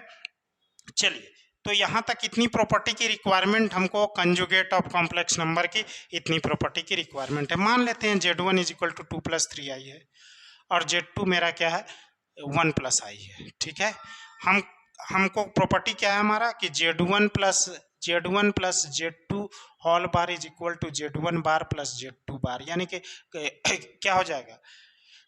Speaker 1: चलिए, तो यहाँ तक इतनी प्रॉपर्टी की रिक्वायरमेंट हमको कंजुगेट ऑफ कॉम्प्लेक्स नंबर की इतनी प्रॉपर्टी की रिक्वायरमेंट है। मान लेते हैं Z1 is equal to 2 + 3i है और Z2 मेरा क्या है 1 + i है। ठीक है, हमको प्रॉपर्टी क्या है हमारा कि Z1 plus Z2 whole bar is equal to Z1 bar plus Z2 bar, यानी कि क्या हो जाएगा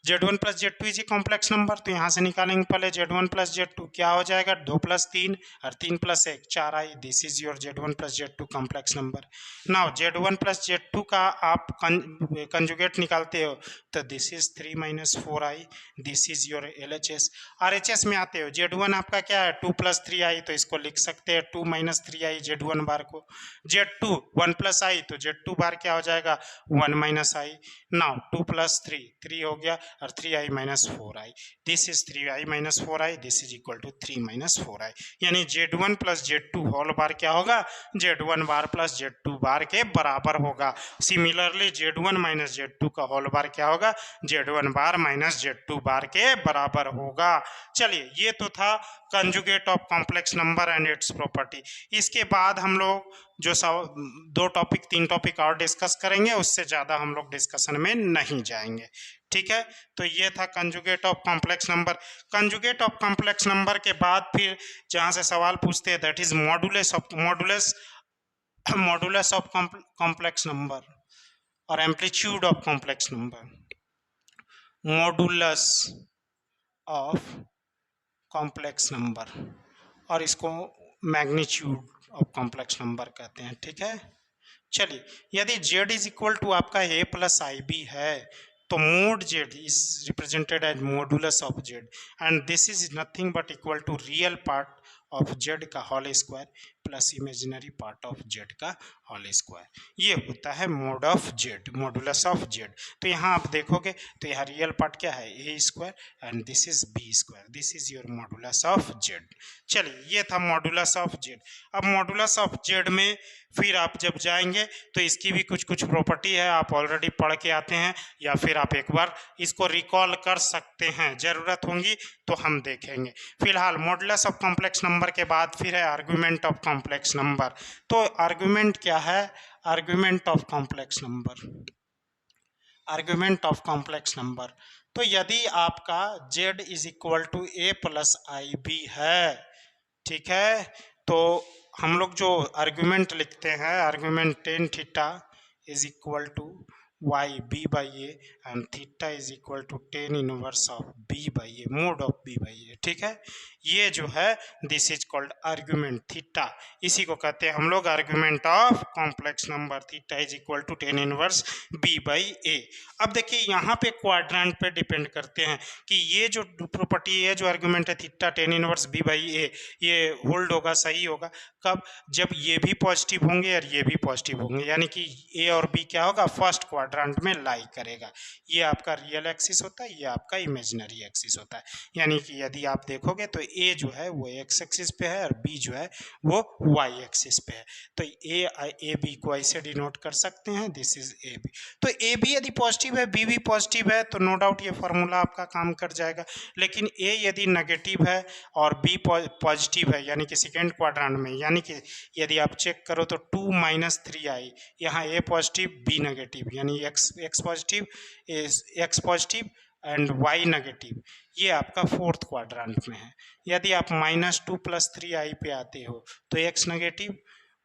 Speaker 1: Z1 plus Z2 is a complex number, तो यहाँ से निकालेंगे पहले Z1 प्लस Z2 क्या हो जाएगा 2 + 3 और 3 + 1 4i। This is your Z1 plus Z2 complex number. Now Z1 plus Z2 का आप कंजुगेट निकालते हो तो this is 3 - 4i, this is your LHS। RHS में आते हो Z1 आपका क्या है 2 + 3i, तो इसको लिख सकते हैं 2 - 3i Z1 बार को। Z2 1 + i तो Z2 बार क्या हो जाएगा 1 - i। नाउ 2 + 3 3 हो गया और 3i - 4i, this is 3i - 4i, this is equal to 3 - 4i, यानी Z1 प्लस Z2 होल बार क्या होगा Z1 बार प्लस Z2 बार के बराबर होगा। सिमिलरली Z1 - Z2 का होल बार क्या होगा Z1 बार - Z2 बार के बराबर होगा। चलिए, ये तो था conjugate of complex number and it's property. इसके बाद हम लोग जो 2 टॉपिक 3 टॉपिक और डिस्कस करेंगे, उससे ज़्यादा हम लोग डिस्कशन में नहीं जाएंगे। ठीक है, तो ये था conjugate of complex number. Conjugate of complex number के बाद फिर जहाँ से सवाल पूछते हैं that is modulus of complex number और amplitude of complex number. Modulus of complex number और इसको मैग्नीट्यूड ऑफ कॉम्प्लेक्स नंबर कहते हैं। ठीक है, चलिए, यदि z इज इक्वल टू आपका a + ib है तो mod z is represented as modulus of z and this is nothing but equal to real part of z का whole square plus imaginary part of z का whole square, ये होता है mod of z, modulus of z। तो यहाँ आप देखोगे तो यहाँ रियल पार्ट क्या है a² and this is b², this is your modulus of z। चलिए, ये था मॉडुलस ऑफ z। अब मॉडुलस ऑफ z में फिर आप जब जाएंगे तो इसकी भी कुछ प्रॉपर्टी है, आप ऑलरेडी पढ़ के आते हैं या फिर आप एक बार इसको रिकॉल कर सकते हैं, जरूरत होगी तो हम देखेंगे। फिलहाल मॉडुलस ऑफ कॉम्प्लेक्स नंबर के बाद फिर है आर्गुमेंट ऑफ कॉम्प्लेक्स नंबर। तो आर्गुमेंट क्या है, argument of complex number, argument of complex number. तो यदि आपका z is equal to a + ib है, ठीक है, तो हम लोग जो आर्गुमेंट लिखते हैं, argument tan theta is equal to y/b/a and theta is equal to tan inverse of b/a, mod of b/a। ठीक है, ये जो है this is called argument theta, इसी को कहते हैं हम लोग argument of complex number. Theta is equal to tan inverse b/a। अब देखिए यहाँ पे क्वाड्रेंट पे डिपेंड करते हैं कि ये जो प्रॉपर्टी है, जो आर्गुमेंट है थीटा tan इनवर्स b/a, ये होल्ड होगा, सही होगा कब, जब ये भी पॉजिटिव होंगे और ये भी पॉजिटिव होंगे, यानी कि a और b क्या होगा फर्स्ट क्वाड्रेंट क्वाड्रेंट में लाई करेगा। ये आपका रियल एक्सिस होता है, ये आपका इमेजिनरी एक्सिस होता है। यानी कि यदि आप देखोगे तो ए जो है वो एक्स एक्सिस पे है और बी जो है वो वाई एक्सिस पे है। तो ए बी को ऐसे डिनोट कर सकते हैं, दिस इज ए बी। तो ए बी यदि पॉजिटिव है, बी भी पॉजिटिव है, तो नो डाउट ये फॉर्मूला आपका काम कर जाएगा। लेकिन ए यदि नेगेटिव है और बी पॉजिटिव है, यानी कि सेकेंड क्वाड्रेंट में, यानी कि यदि आप चेक करो तो 2 - 3 आई, यहाँ ए पॉजिटिव बी नेगेटिव, यानी X positive X positive and Y negative, ये आपका फोर्थ क्वाड्रेंट में है। यदि आप -2 + 3 आई पे आते हो तो एक्स नेगेटिव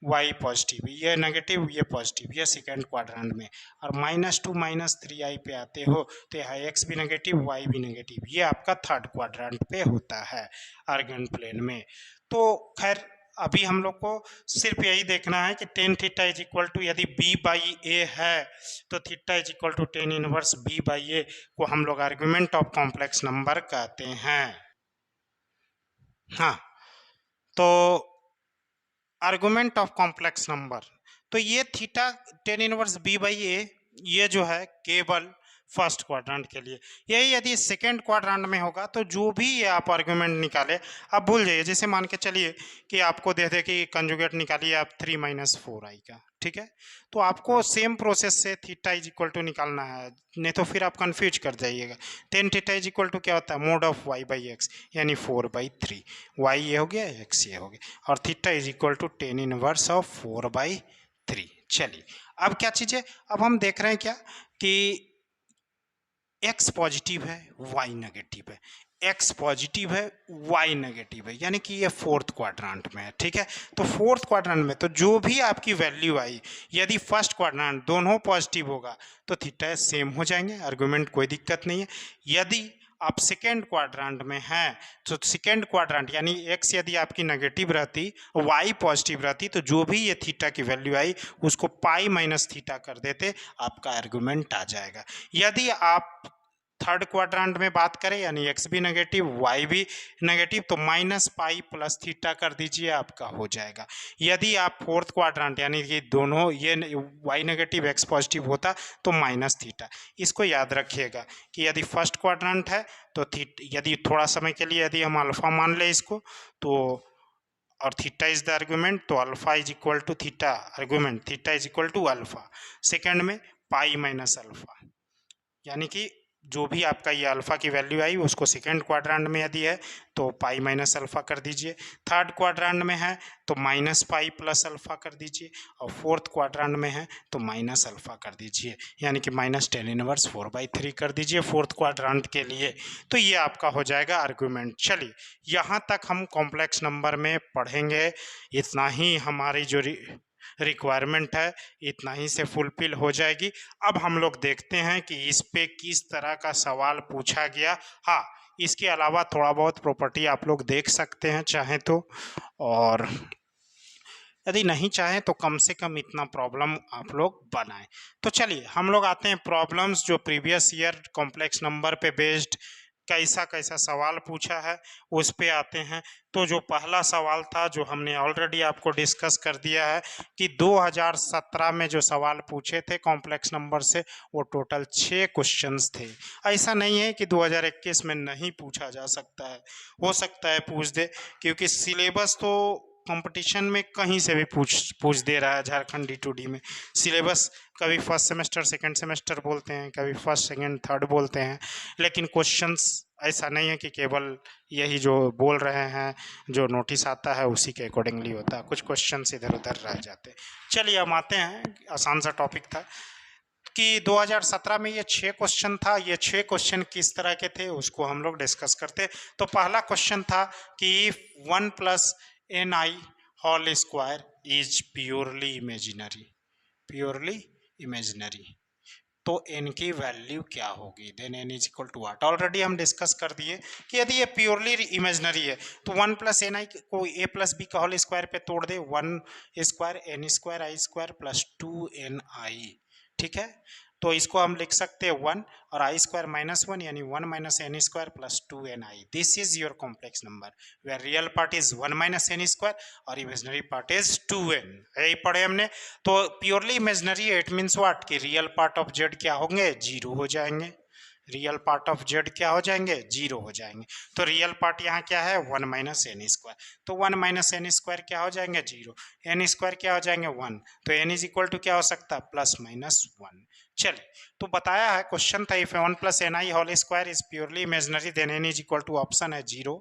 Speaker 1: वाई पॉजिटिव, ये नेगेटिव ये पॉजिटिव, ये सेकेंड क्वाड्रेंट में। और -2 - 3 आई पे आते हो तो यहाँ एक्स भी नेगेटिव वाई भी नेगेटिव, ये आपका थर्ड क्वाड्रेंट पे होता है आर्गन प्लेन में। तो खैर अभी हम लोग को सिर्फ यही देखना है कि tan theta is equal to, यदि b/a है तो theta is equal to tan inverse b/a को हम लोग आर्गुमेंट ऑफ कॉम्प्लेक्स नंबर कहते हैं। हाँ, तो आर्गुमेंट ऑफ कॉम्प्लेक्स नंबर, तो ये थीटा tan इनवर्स b/a ये जो है केवल फर्स्ट क्वाड्रेंट के लिए। यही यदि सेकेंड क्वाड्रेंट में होगा तो जो भी ये आप आर्गुमेंट निकाले आप भूल जाइए। जैसे मान के चलिए कि आपको दे दे कि कंजुगेट निकालिए आप 3 - 4 आई का, ठीक है, तो आपको सेम प्रोसेस से थीटा इज इक्वल टू निकालना है, नहीं तो फिर आप कंफ्यूज कर जाइएगा। tan theta is equal to क्या होता है, मोड ऑफ y/x, यानी 4/3, y ये हो गया x ये हो गया, और theta is equal to tan inverse of 4/3। चलिए अब क्या चीज़ है, अब हम देख रहे हैं क्या कि x पॉजिटिव है y नेगेटिव है, x पॉजिटिव है y नेगेटिव है, यानी कि ये फोर्थ क्वाड्रेंट में है, ठीक है। तो फोर्थ क्वाड्रेंट में तो जो भी आपकी वैल्यू आई, यदि फर्स्ट क्वाड्रेंट दोनों पॉजिटिव होगा तो थीटा सेम हो जाएंगे, आर्गुमेंट कोई दिक्कत नहीं है। यदि आप सेकेंड क्वाड्रेंट में हैं तो सेकेंड क्वाड्रेंट यानी x यदि आपकी नेगेटिव रहती y पॉजिटिव रहती तो जो भी ये थीटा की वैल्यू आई उसको पाई माइनस थीटा कर देते, आपका आर्गुमेंट आ जाएगा। यदि आप थर्ड क्वाड्रेंट में बात करें यानी x भी नेगेटिव y भी नेगेटिव तो -पाई + थीटा कर दीजिए, आपका हो जाएगा। यदि आप फोर्थ क्वाड्रेंट यानी कि दोनों ये y नेगेटिव x पॉजिटिव होता तो -थीटा। इसको याद रखिएगा कि यदि फर्स्ट क्वाड्रेंट है तो यदि थोड़ा समय के लिए यदि हम अल्फा मान ले इसको तो, और थीटा इज द आर्गुमेंट, तो alpha is equal to theta, argument theta is equal to alpha. Second में पाई माइनस अल्फा, यानी कि जो भी आपका ये अल्फा की वैल्यू आई उसको सेकेंड क्वाड्रेंट में यदि है तो पाई माइनस अल्फा कर दीजिए, थर्ड क्वाड्रेंट में है तो -पाई + अल्फा कर दीजिए, और फोर्थ क्वाड्रेंट में है तो माइनस अल्फा कर दीजिए, यानी कि -tan इनवर्स 4/3 कर दीजिए फोर्थ क्वाड्रेंट के लिए। तो ये आपका हो जाएगा आर्गुमेंट। चलिए यहाँ तक हम कॉम्प्लेक्स नंबर में पढ़ेंगे, इतना ही हमारी जो रिक्वायरमेंट है इतना ही से फुलफिल हो जाएगी। अब हम लोग देखते हैं कि इस पे किस तरह का सवाल पूछा गया। हाँ, इसके अलावा थोड़ा बहुत प्रॉपर्टी आप लोग देख सकते हैं चाहे तो, और यदि नहीं चाहे तो कम से कम इतना प्रॉब्लम आप लोग बनाएं। तो चलिए हम लोग आते हैं प्रॉब्लम्स जो प्रीवियस ईयर कॉम्प्लेक्स नंबर पे बेस्ड कैसा कैसा सवाल पूछा है उस पे आते हैं। तो जो पहला सवाल था जो हमने ऑलरेडी आपको डिस्कस कर दिया है कि 2017 में जो सवाल पूछे थे कॉम्प्लेक्स नंबर से वो टोटल 6 क्वेश्चंस थे। ऐसा नहीं है कि 2021 में नहीं पूछा जा सकता है, हो सकता है पूछ दे, क्योंकि सिलेबस तो कंपटीशन में कहीं से भी पूछ दे रहा है। झारखंड D2D में सिलेबस कभी फर्स्ट सेमेस्टर सेकंड सेमेस्टर बोलते हैं, कभी फर्स्ट सेकंड थर्ड बोलते हैं, लेकिन क्वेश्चंस ऐसा नहीं है कि केवल यही जो बोल रहे हैं जो नोटिस आता है उसी के अकॉर्डिंगली होता है, कुछ क्वेश्चंस इधर उधर रह जाते हैं। चलिए हम आते हैं, आसान सा टॉपिक था कि 2017 में ये 6 क्वेश्चन था। ये 6 क्वेश्चन किस तरह के थे उसको हम लोग डिस्कस करते। तो पहला क्वेश्चन था कि 1 + ni whole square is purely imaginary, तो n की वैल्यू क्या होगी, then n is equal to what. Already हम डिस्कस कर दिए कि यदि ये प्योरली इमेजिनरी है तो 1 + ni को a + b का होल स्क्वायर पे तोड़ दे, 1 square n square i square + 2ni, ठीक है। तो इसको हम लिख सकते हैं 1 और आई स्क्वायर माइनस 1 यानी 1 minus N square plus 2ni। This is your complex number where real part is 1 minus N square और इमेजिनरी पार्ट इज 2n। यही पढ़े हमने। तो purely imaginary it means what कि रियल पार्ट ऑफ जेड क्या होंगे, 0 हो जाएंगे। रियल पार्ट ऑफ जेड क्या हो जाएंगे, 0 हो जाएंगे। तो रियल पार्ट यहाँ क्या है, 1 माइनस एन स्क्वायर। तो 1 माइनस एन स्क्वायर क्या हो जाएंगे, 0। एन स्क्वायर क्या हो जाएंगे, 1। तो एन इज इक्वल टू क्या हो सकता है, प्लस माइनस 1। चलिए, तो बताया है, क्वेश्चन था if 1 plus N I whole square is purely imaginary then n is equal to, option है 0,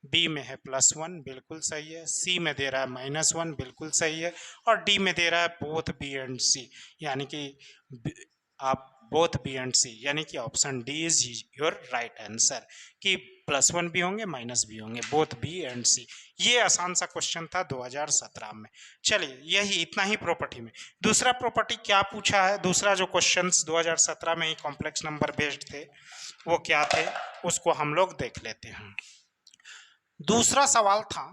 Speaker 1: बी में है +1 बिल्कुल सही है, सी में दे रहा है -1 बिल्कुल सही है, और डी में दे रहा है बोथ बी एंड सी, यानी कि आप बोथ बी एंड सी, यानी कि option D is your right answer कि +1 भी होंगे माइनस भी होंगे, बोथ बी एंड सी। ये आसान सा क्वेश्चन था 2017 में। चलिए, यही इतना ही प्रॉपर्टी में। दूसरा प्रॉपर्टी क्या पूछा है, दूसरा जो क्वेश्चंस 2017 में ही कॉम्प्लेक्स नंबर बेस्ड थे वो क्या थे, उसको हम लोग देख लेते हैं। दूसरा सवाल था,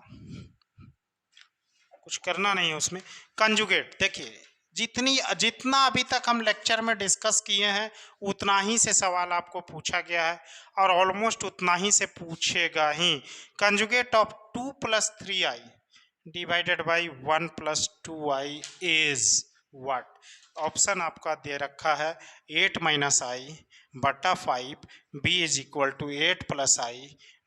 Speaker 1: कुछ करना नहीं है उसमें, कंजुगेट। देखिए, जितना अभी तक हम लेक्चर में डिस्कस किए हैं उतना ही से सवाल आपको पूछा गया है और ऑलमोस्ट उतना ही से पूछेगा ही। Conjugate of 2 + 3i divided by 1 + 2i is what. Option आपका दे रखा है 8 - i बटा 5, b is equal to 8 + i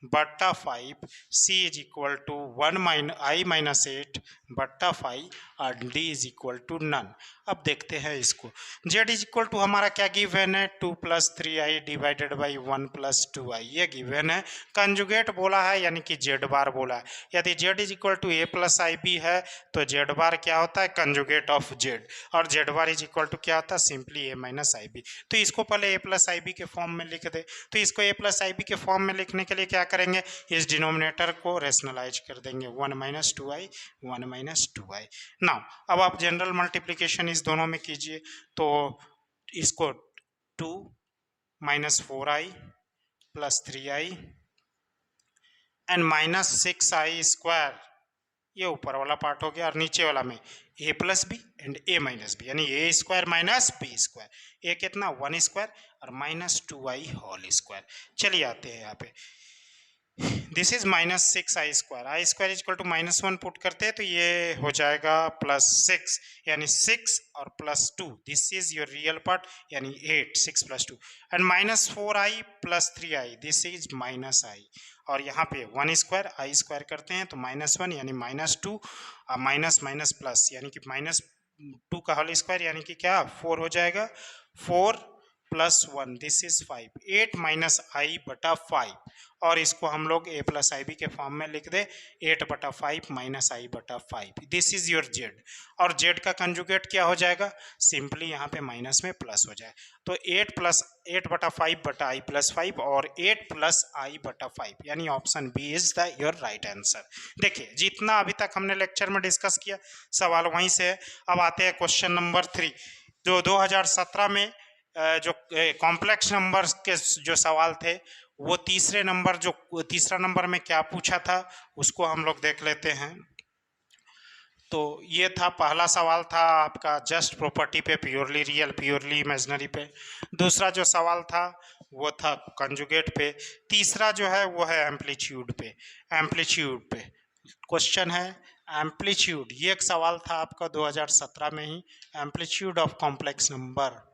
Speaker 1: बट्टा 5, c is equal to 1 i - 8 बट्टा 5 और d is equal to none. अब देखते हैं इसको। जेड इज इक्वल टू हमारा क्या गिवन है, 2 + 3i डिवाइडेड बाई 1 + 2i, ये गिवन है। कंजुगेट बोला है यानी कि जेड बार बोला है। यदि Z is equal to a + ib है तो जेड बार क्या होता है, कंजुगेट ऑफ जेड, और z bar is equal to क्या होता है, सिंपली a - ib। तो इसको पहले a + ib के फॉर्म में लिख दे। तो इसको a + ib के फॉर्म में लिखने के लिए क्या करेंगे, इस डिनोमिनेटर को रेशनलाइज कर देंगे, 1 - 2i 1 - 2i। नाउ अब आप जनरल मल्टीप्लिकेशन इस दोनों में कीजिए, तो इसको 2 - 4i + 3i and -6i square, ये ऊपर वाला पार्ट हो गया, और नीचे वाला में a + b and a - b, यानी a square minus b square. a कितना, 1 स्क्वायर और -2i होल स्क्वायर। चलिए आते हैं यहाँ पे, this is -6i square, I square is equal to -1 put करते हैं तो ये हो जाएगा +6, यानी 6 और +2, this is your real part, यानी 8, 6 + 2 and -4i + 3i, this is -i, और यहाँ पे 1 स्क्वायर आई स्क्वायर करते हैं तो -1 यानी -2, माइनस माइनस प्लस यानी कि -2 का होल स्क्वायर यानी कि क्या 4 हो जाएगा, 4 + 1 दिस इज 5, 8 - i बटा 5, और इसको हम लोग a + ib के फॉर्म में लिख दे, 8 बटा 5 - i बटा 5, दिस इज योर z। और z का कंजुगेट क्या हो जाएगा, सिंपली यहाँ पे माइनस में प्लस हो जाए, तो 8 बटा 5 बटा i + 5 और 8 + i बटा 5, यानी option B is the your right answer. देखिए, जितना अभी तक हमने लेक्चर में डिस्कस किया सवाल वहीं से है। अब आते हैं क्वेश्चन नंबर 3, जो 2017 में जो कॉम्प्लेक्स नंबर्स के जो सवाल थे वो तीसरा नंबर में क्या पूछा था उसको हम लोग देख लेते हैं। तो ये था, पहला सवाल था आपका जस्ट प्रॉपर्टी पे, प्योरली रियल प्योरली इमेजिनरी पे। दूसरा जो सवाल था वो था कंजुगेट पे। तीसरा जो है वो है एम्पलीट्यूड पे। एम्पलीट्यूड पे क्वेश्चन है एम्पलीट्यूड, ये एक सवाल था आपका 2017 में ही, एम्पलीट्यूड ऑफ कॉम्प्लेक्स नंबर।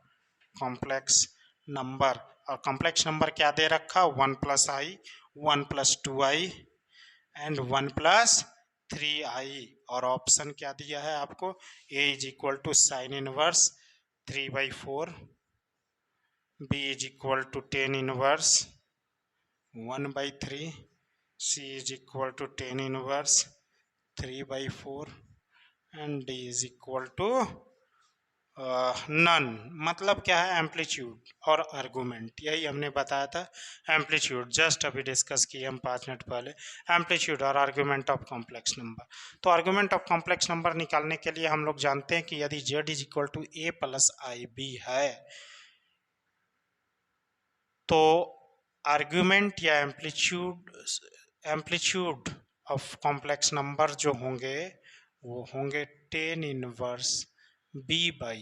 Speaker 1: और कॉम्प्लेक्स नंबर क्या दे रखा, 1 + i 1 + 2i एंड 1 + 3i, और ऑप्शन क्या दिया है आपको, a is equal to sin inverse 3/4, b is equal to tan inverse 1/3, c is equal to tan inverse 3/4 and d is equal to none. मतलब क्या है, एम्पलीट्यूड और आर्गुमेंट, यही हमने बताया था। एम्पलीट्यूड जस्ट अभी डिस्कस किए हम 5 मिनट पहले, एम्पलीट्यूड और आर्गुमेंट ऑफ कॉम्प्लेक्स नंबर। तो आर्गुमेंट ऑफ कॉम्प्लेक्स नंबर निकालने के लिए हम लोग जानते हैं कि यदि z is equal to a + ib है तो आर्गुमेंट या एम्पलीट्यूड ऑफ कॉम्प्लेक्स नंबर जो होंगे वो होंगे tan इनवर्स b/a,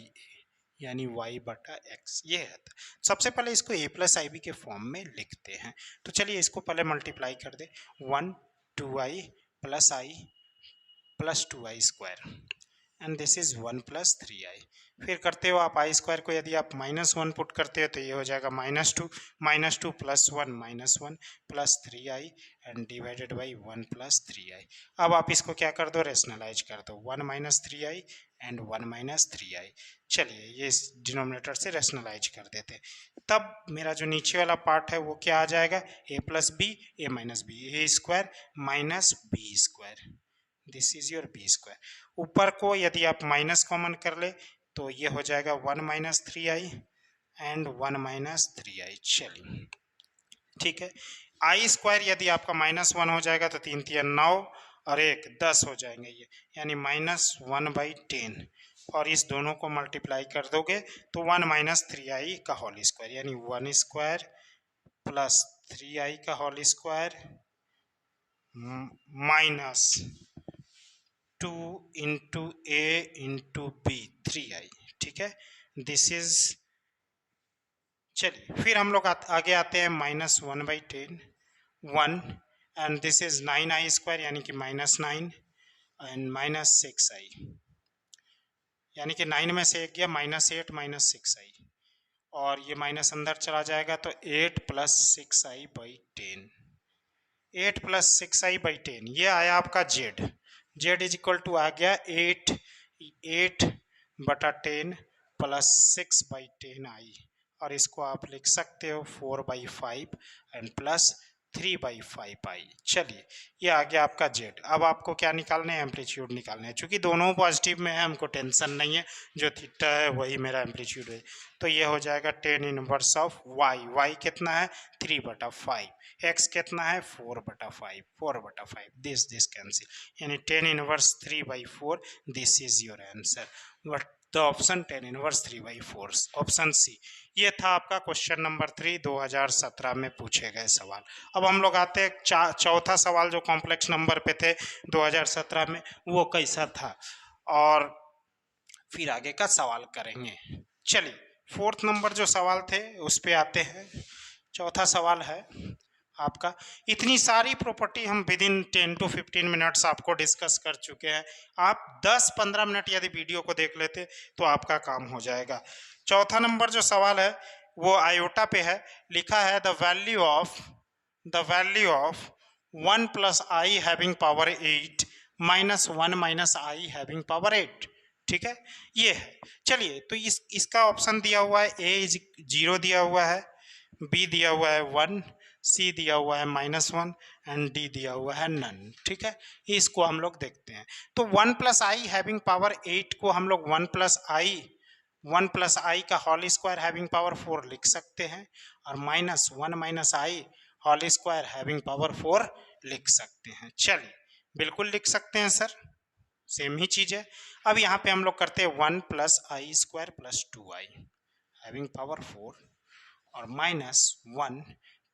Speaker 1: यानी y बटा x, ये है। सबसे पहले इसको a प्लस आई बी के फॉर्म में लिखते हैं। तो चलिए इसको पहले मल्टीप्लाई कर दे, 1 2i plus I plus 2i square and this is 1 plus 3i। फिर करते हो आप आई स्क्वायर को, यदि आप -1 पुट करते हो तो ये हो जाएगा -2 plus 1 plus 3i and divided by 1 plus 3i। अब आप इसको क्या कर दो, रेशनलाइज कर दो, 1 minus 3i and 1 minus 3i। चलिए ये इस डिनोमिनेटर से रेशनलाइज कर देते, तब मेरा जो नीचे वाला पार्ट है वो क्या आ जाएगा, a plus b a minus b, a square minus B square, this is your b square. ऊपर को यदि आप माइनस कॉमन कर ले तो ये हो जाएगा 1 minus 3i and 1 minus 3i। चलिए ठीक है, आई स्क्वायर यदि आपका -1 हो जाएगा तो 3 3 9 और 1 10 हो जाएंगे ये, यानी -1/10, और इस दोनों को मल्टीप्लाई कर दोगे तो 1 माइनस 3i का होल स्क्वायर, यानी 1 स्क्वायर प्लस 3i का होल स्क्वायर माइनस 2 इंटू ए इंटू बी 3i। ठीक है, दिस इज, चलिए फिर हम लोग आगे आते हैं -1/10 1 and this is 9i square, यानी कि -9 एंड -6i, यानी कि 9 में से एक गया, -8 -6i, और ये माइनस अंदर चला जाएगा तो 8 प्लस 6i/10, 8 प्लस 6i/10, ये आया आपका z इज इक्वल टू आ गया 8 बटा 10 प्लस 6/10i, और इसको आप लिख सकते हो 4/5 एंड प्लस 3/5i। चलिए ये आ गया आपका z। अब आपको क्या निकालना है, एम्पलीट्यूड निकालना है। चूंकि दोनों पॉजिटिव में है हमको टेंशन नहीं है, जो थीटा है वही मेरा एम्पलीट्यूड है, तो ये हो जाएगा 10 इनवर्स ऑफ y कितना है 3/5, x कितना है 4/5, दिस कैंसिल, यानी 10 inverse 3/4, this is your answer, but the option 10 inverse 3/4, option C. ये था आपका क्वेश्चन नंबर 3 2017 में पूछे गए सवाल। अब हम लोग आते हैं चौथा सवाल जो कॉम्प्लेक्स नंबर पे थे 2017 में, वो कैसा था और फिर आगे का सवाल करेंगे। चलिए फोर्थ नंबर जो सवाल थे उस पे आते हैं। चौथा सवाल है आपका, इतनी सारी प्रॉपर्टी हम विद इन 10 to 15 मिनट्स आपको डिस्कस कर चुके हैं, आप 10-15 मिनट यदि वीडियो को देख लेते तो आपका काम हो जाएगा। चौथा नंबर जो सवाल है वो आयोटा पे है, लिखा है the value of 1 plus I having power 8 minus 1 minus I having power 8। ठीक है, ये है। चलिए तो इसका ऑप्शन दिया हुआ है, ए इज 0 दिया हुआ है, बी दिया हुआ है 1, सी दिया हुआ है -1 एंड डी दिया हुआ है नन। ठीक है, इसको हम लोग देखते हैं। तो 1 प्लस आई हैविंग पावर 8 को हम लोग 1 प्लस आई का होल स्क्वायर हैविंग पावर 4 लिख सकते हैं, और -1 माइनस आई होल स्क्वायर हैविंग पावर 4 लिख सकते हैं। चलिए बिल्कुल लिख सकते हैं सर, सेम ही चीज है। अब यहाँ पे हम लोग करते हैं 1 plus I square plus 2i having power 4 और -1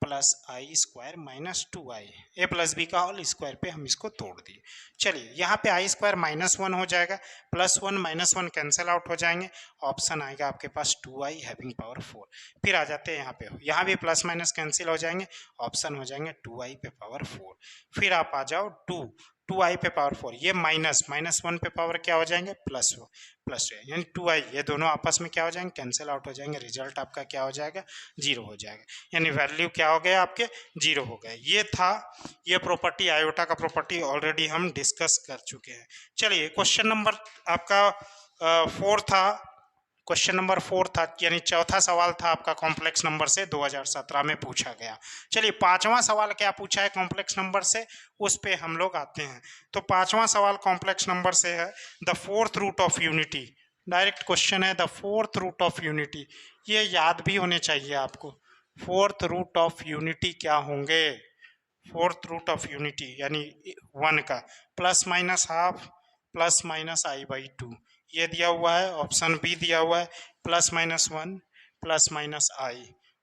Speaker 1: plus I square minus 2i, A plus B का होल स्क्वायर पे हम इसको तोड़ दिए। चलिए यहाँ पे आई स्क्वायर -1 हो जाएगा, +1 -1 कैंसिल आउट हो जाएंगे, ऑप्शन आएगा आपके पास 2i हैविंग पावर 4। फिर आ जाते हैं यहाँ पे, यहाँ भी प्लस माइनस कैंसिल हो जाएंगे, ऑप्शन हो जाएंगे 2i पे पावर 4। फिर आप आ जाओ 2i पे पावर 4, ये -1 पे पावर क्या हो जाएंगे प्लस यानी 2i, ये दोनों आपस में क्या हो जाएंगे कैंसिल आउट हो जाएंगे, रिजल्ट आपका क्या हो जाएगा 0 हो जाएगा, यानी वैल्यू क्या हो गया आपके 0 हो गए। ये था, ये प्रॉपर्टी आयोटा का प्रॉपर्टी ऑलरेडी हम डिस्कस कर चुके हैं। चलिए क्वेश्चन नंबर आपका 4 था, क्वेश्चन नंबर 4 था, यानी चौथा सवाल था आपका कॉम्प्लेक्स नंबर से 2017 में पूछा गया। चलिए पांचवा सवाल क्या पूछा है कॉम्प्लेक्स नंबर से, उस पे हम लोग आते हैं। तो पांचवा सवाल कॉम्प्लेक्स नंबर से है the fourth root of unity, direct question है the fourth root of unity, ये याद भी होने चाहिए आपको। फोर्थ रूट ऑफ यूनिटी क्या होंगे, फोर्थ रूट ऑफ यूनिटी यानी 1 का ±½ ±i/2, ये दिया हुआ है, ऑप्शन बी दिया हुआ है +-1 +-i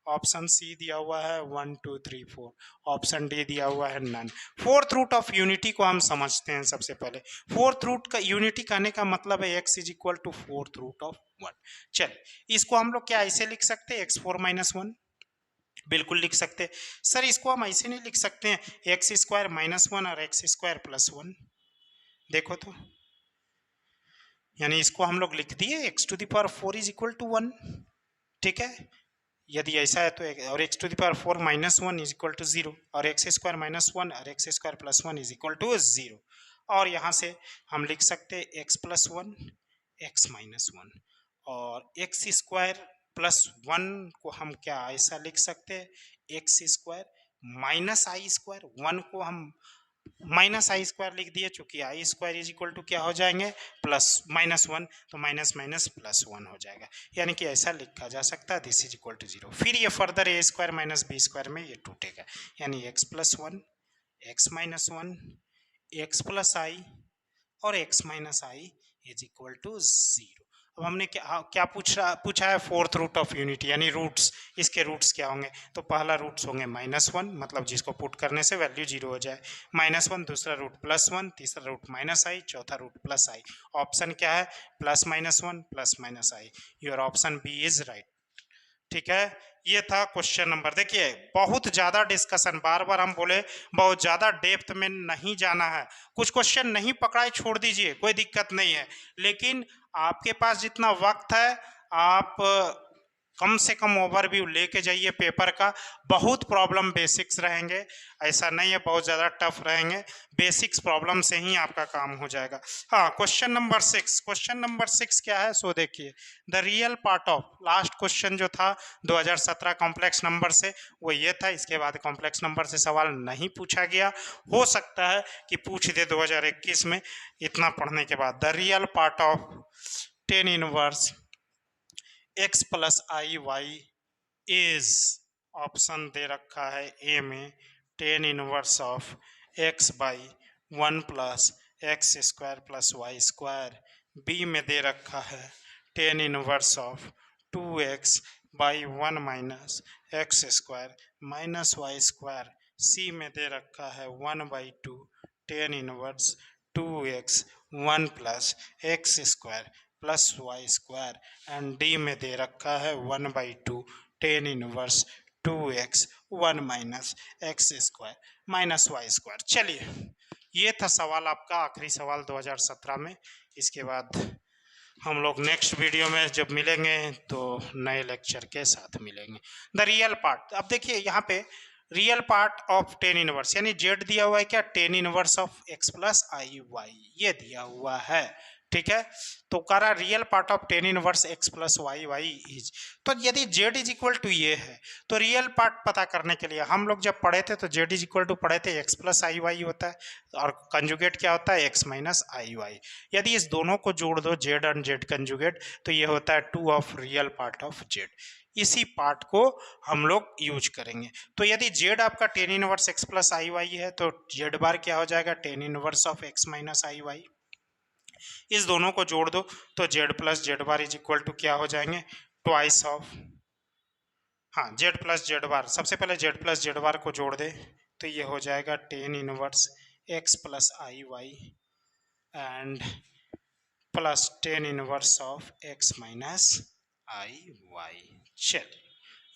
Speaker 1: ऑप्शन सी दिया हुआ है 1 2 3 4, ऑप्शन डी दिया हुआ है none. Fourth root of unity को हम समझते हैं सबसे पहले। फोर्थ रूट का यूनिटी कहने का मतलब है x is equal to fourth root of 1। चलिए इसको हम लोग क्या ऐसे लिख सकते हैं, x4 माइनस 1, बिल्कुल लिख सकते हैं। सर इसको हम ऐसे नहीं लिख सकते हैं, एक्स स्क्वायर माइनस 1 और एक्स स्क्वायर प्लस 1, देखो तो, यानी इसको हम लोग लिख दिए x to the power 4 is equal to 1, ठीक है। यदि ऐसा है तो और x to the power 4 minus 1 is equal to 0, और एक्स स्क्वायर माइनस 1 और x square plus 1 is equal to 0। और यहाँ से हम लिख सकते हैं एक्स प्लस 1 एक्स माइनस 1, और एक्स स्क्वायर प्लस 1 को हम क्या ऐसा लिख सकते हैं, एक्स स्क्वायर माइनस आई स्क्वायर, 1 को हम माइनस आई स्क्वायर लिख दिए, चूंकि आई स्क्वायर इज इक्वल टू क्या हो जाएंगे, प्लस माइनस 1, तो माइनस माइनस प्लस 1 हो जाएगा, यानी कि ऐसा लिखा जा सकता है दिस इज इक्वल टू 0। फिर ये further A square minus B square में ये टूटेगा, यानी X plus 1 X minus 1 X plus I और X minus I is equal to 0। अब हमने क्या पूछा है, फोर्थ रूट ऑफ यूनिटी, यानी रूट्स, इसके रूट्स क्या होंगे, तो पहला रूट्स होंगे -1, मतलब जिसको पुट करने से वैल्यू 0 हो जाए, -1, दूसरा रूट +1, तीसरा रूट माइनस आई, चौथा रूट प्लस आई। ऑप्शन क्या है, +-1 +-i। Your option B is right, ठीक है। ये था क्वेश्चन नंबर। देखिए बहुत ज्यादा डिस्कशन, बार बार हम बोले बहुत ज्यादा डेप्थ में नहीं जाना है, कुछ क्वेश्चन नहीं पकड़ाए छोड़ दीजिए, कोई दिक्कत नहीं है, लेकिन आपके पास जितना वक्त है आप कम से कम ओवरव्यू लेके जाइए पेपर का। बहुत प्रॉब्लम बेसिक्स रहेंगे, ऐसा नहीं है बहुत ज़्यादा टफ रहेंगे, बेसिक्स प्रॉब्लम से ही आपका काम हो जाएगा। हाँ, क्वेश्चन नंबर 6, क्वेश्चन नंबर 6 क्या है, सो देखिए, the real part of, last question जो था 2017 कॉम्प्लेक्स नंबर से वो ये था, इसके बाद कॉम्प्लेक्स नंबर से सवाल नहीं पूछा गया, हो सकता है कि पूछ दे 2021 में, इतना पढ़ने के बाद। The real part of tan inverse x plus I Y is, option दे रखा है ए में tan inverse of x by 1 plus X square plus Y square, B में दे रखा है tan inverse of 2x by 1 minus x square minus Y square, C में दे रखा है 1/2 tan inverse 2x 1 plus X square plus Y square, and D में दे रखा है 1/2 tan inverse 2x 1 minus x square minus Y square. चलिए ये था सवाल आपका, आखिरी सवाल 2017 में। इसके बाद हम लोग नेक्स्ट वीडियो में जब मिलेंगे तो नए लेक्चर के साथ मिलेंगे। द रियल पार्ट, अब देखिए यहाँ पे real part of tan inverse, यानी जेड दिया हुआ है क्या, tan inverse of x plus I y, ये दिया हुआ है, ठीक है। तो कह रहा real part of tan inverse x plus y y is, तो यदि जेड इज इक्वल टू ये है तो रियल पार्ट पता करने के लिए हम लोग जब पढ़े थे तो जेड इज इक्वल टू पढ़े थे एक्स प्लस आई वाई होता है, और कंजुगेट क्या होता है, एक्स माइनस आई वाई। यदि इस दोनों को जोड़ दो जेड और जेड कंजुगेट, तो ये होता है 2 of real part of z. इसी पार्ट को हम लोग यूज करेंगे। तो यदि जेड आपका टेन इनवर्स एक्स प्लस आई वाई है तो जेड बार क्या हो जाएगा, tan inverse of x minus i y. इस दोनों को जोड़ दो तो z plus z bar is equal to क्या हो जाएंगे, ट्वाइस ऑफ, हाँ जेड प्लस जेड बार, सबसे पहले जेड प्लस जेड बार को जोड़ दे तो ये हो जाएगा tan inverse x plus I y and plus tan inverse of x minus i y. चल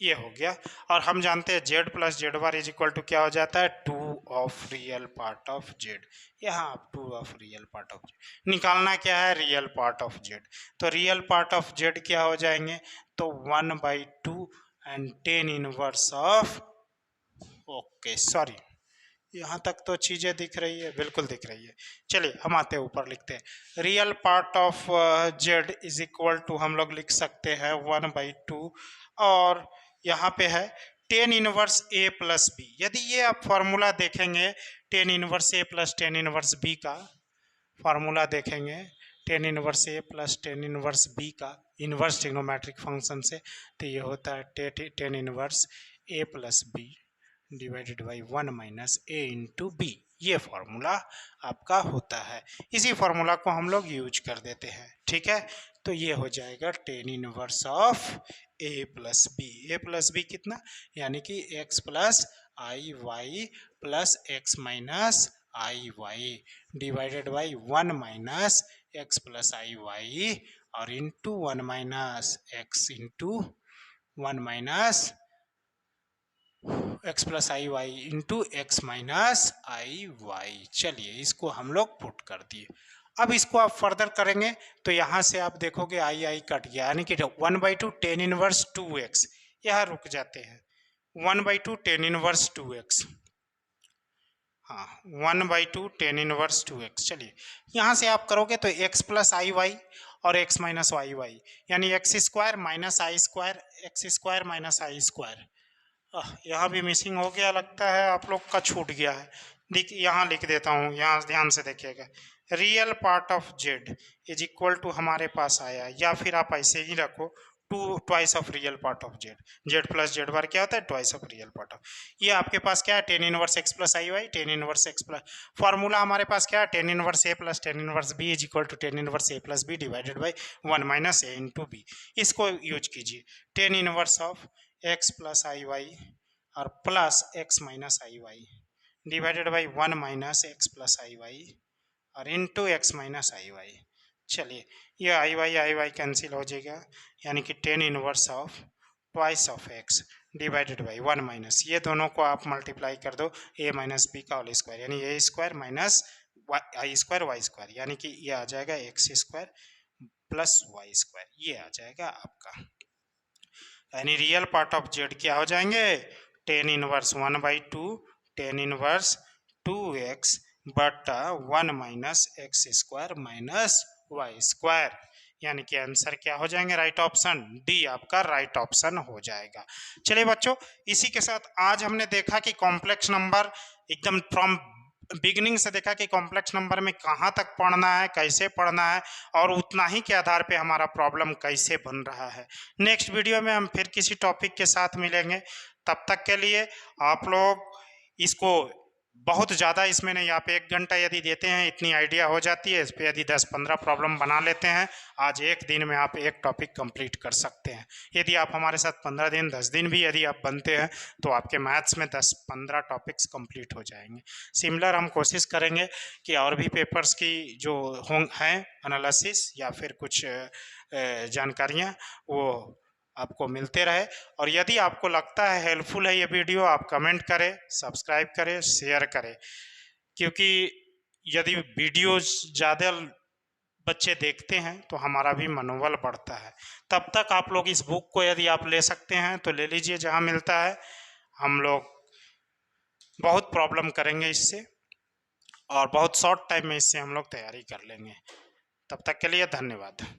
Speaker 1: ये हो गया, और हम जानते हैं z plus z bar is equal to क्या हो जाता है, 2 of real part of z. यहाँ आप 2 of real part of z निकालना, क्या है, रियल पार्ट ऑफ जेड। तो रियल पार्ट ऑफ जेड क्या हो जाएंगे, तो 1/2 and ten inverse of, okay sorry यहाँ तक तो चीजें दिख रही है, बिल्कुल दिख रही है। चलिए हम आते हैं ऊपर, लिखते हैं real part of Z is equal to, हम लोग लिख सकते हैं 1/2, और यहाँ पे है tan inverse a plus b. यदि ये आप फॉर्मूला देखेंगे tan inverse a plus tan inverse b का फार्मूला देखेंगे, tan inverse a plus tan inverse b का इनवर्स ट्रिग्नोमेट्रिक फंक्शन से, तो ये होता है tan inverse a plus b divided by 1 minus a into b. ये फॉर्मूला आपका होता है। इसी फॉर्मूला को हम लोग यूज कर देते हैं, ठीक है। तो ये हो जाएगा tan inverse of A plus b. A plus b कितना, यानी कि x plus I y plus x minus i y divided by 1 minus x plus I y और into 1 minus x into 1 minus x plus I y into x minus i y. चलिए इसको हम लोग put कर दिए। अब इसको आप फर्दर करेंगे तो यहाँ से आप देखोगे आई आई कट गया, यानी कि 1/2 टेन इनवर्स 2x, यहाँ रुक जाते हैं 1/2 टेन इनवर्स 2x, हाँ 1/2 टेन इनवर्स 2x। चलिए यहाँ से आप करोगे तो x प्लस आई वाई और x माइनस वाई वाई, यानी एक्स स्क्वायर माइनस आई स्क्वायर, एक्स स्क्वायर माइनस आई स्क्वायर। यहाँ भी मिसिंग हो गया लगता है, आप लोग का छूट गया है। यहाँ लिख देता हूँ, यहाँ ध्यान से देखिएगा। Real part of Z is equal to हमारे पास आया, या फिर आप ऐसे ही रखो twice of real part of z. Z plus z bar क्या होता है, twice of real part of. ये आपके पास क्या है, टेन इनवर्स एक्स प्लस आई y, tan inverse x plus. Formula हमारे पास क्या है, tan inverse a plus tan inverse b is equal to tan inverse a plus b divided by 1 minus a into b. इसको use कीजिए, tan inverse of x plus I y और plus x minus i y divided by 1 minus x plus I y और into x minus i y. चलिए ये i y cancel हो जाएगा, यानी कि tan inverse of twice of x divided by 1 minus, ये दोनों को आप मल्टीप्लाई कर दो ए माइनस बी का होल स्क्वायर, यानी a square minus I square y square, यानी कि ये आ जाएगा x square plus Y square, ये आ जाएगा आपका। यानी रियल पार्ट ऑफ जेड क्या हो जाएंगे, tan inverse 1/2 tan inverse 2x बटा 1 minus x square minus Y square, यानी कि आंसर क्या हो जाएंगे, राइट ऑप्शन डी आपका राइट ऑप्शन हो जाएगा। चलिए बच्चों, इसी के साथ आज हमने देखा कि कॉम्प्लेक्स नंबर एकदम फ्रॉम बिगिनिंग से देखा कि कॉम्प्लेक्स नंबर में कहाँ तक पढ़ना है, कैसे पढ़ना है और उतना ही के आधार पे हमारा प्रॉब्लम कैसे बन रहा है। नेक्स्ट वीडियो में हम फिर किसी टॉपिक के साथ मिलेंगे, तब तक के लिए आप लोग इसको बहुत ज़्यादा इसमें नहीं, आप 1 घंटा यदि देते हैं इतनी आइडिया हो जाती है, इस पर यदि 10-15 प्रॉब्लम बना लेते हैं, आज एक दिन में आप एक टॉपिक कंप्लीट कर सकते हैं। यदि आप हमारे साथ 15 दिन 10 दिन भी यदि आप बनते हैं तो आपके मैथ्स में 10-15 टॉपिक्स कंप्लीट हो जाएंगे। सिमिलर हम कोशिश करेंगे कि और भी पेपर्स की जो हैं एनालिसिस या फिर कुछ जानकारियाँ वो आपको मिलते रहे। और यदि आपको लगता है हेल्पफुल है ये वीडियो, आप कमेंट करें, सब्सक्राइब करें, शेयर करें, क्योंकि यदि वीडियोस ज़्यादा बच्चे देखते हैं तो हमारा भी मनोबल बढ़ता है। तब तक आप लोग इस बुक को यदि आप ले सकते हैं तो ले लीजिए, जहाँ मिलता है। हम लोग बहुत प्रॉब्लम करेंगे इससे और बहुत शॉर्ट टाइम में इससे हम लोग तैयारी कर लेंगे। तब तक के लिए धन्यवाद।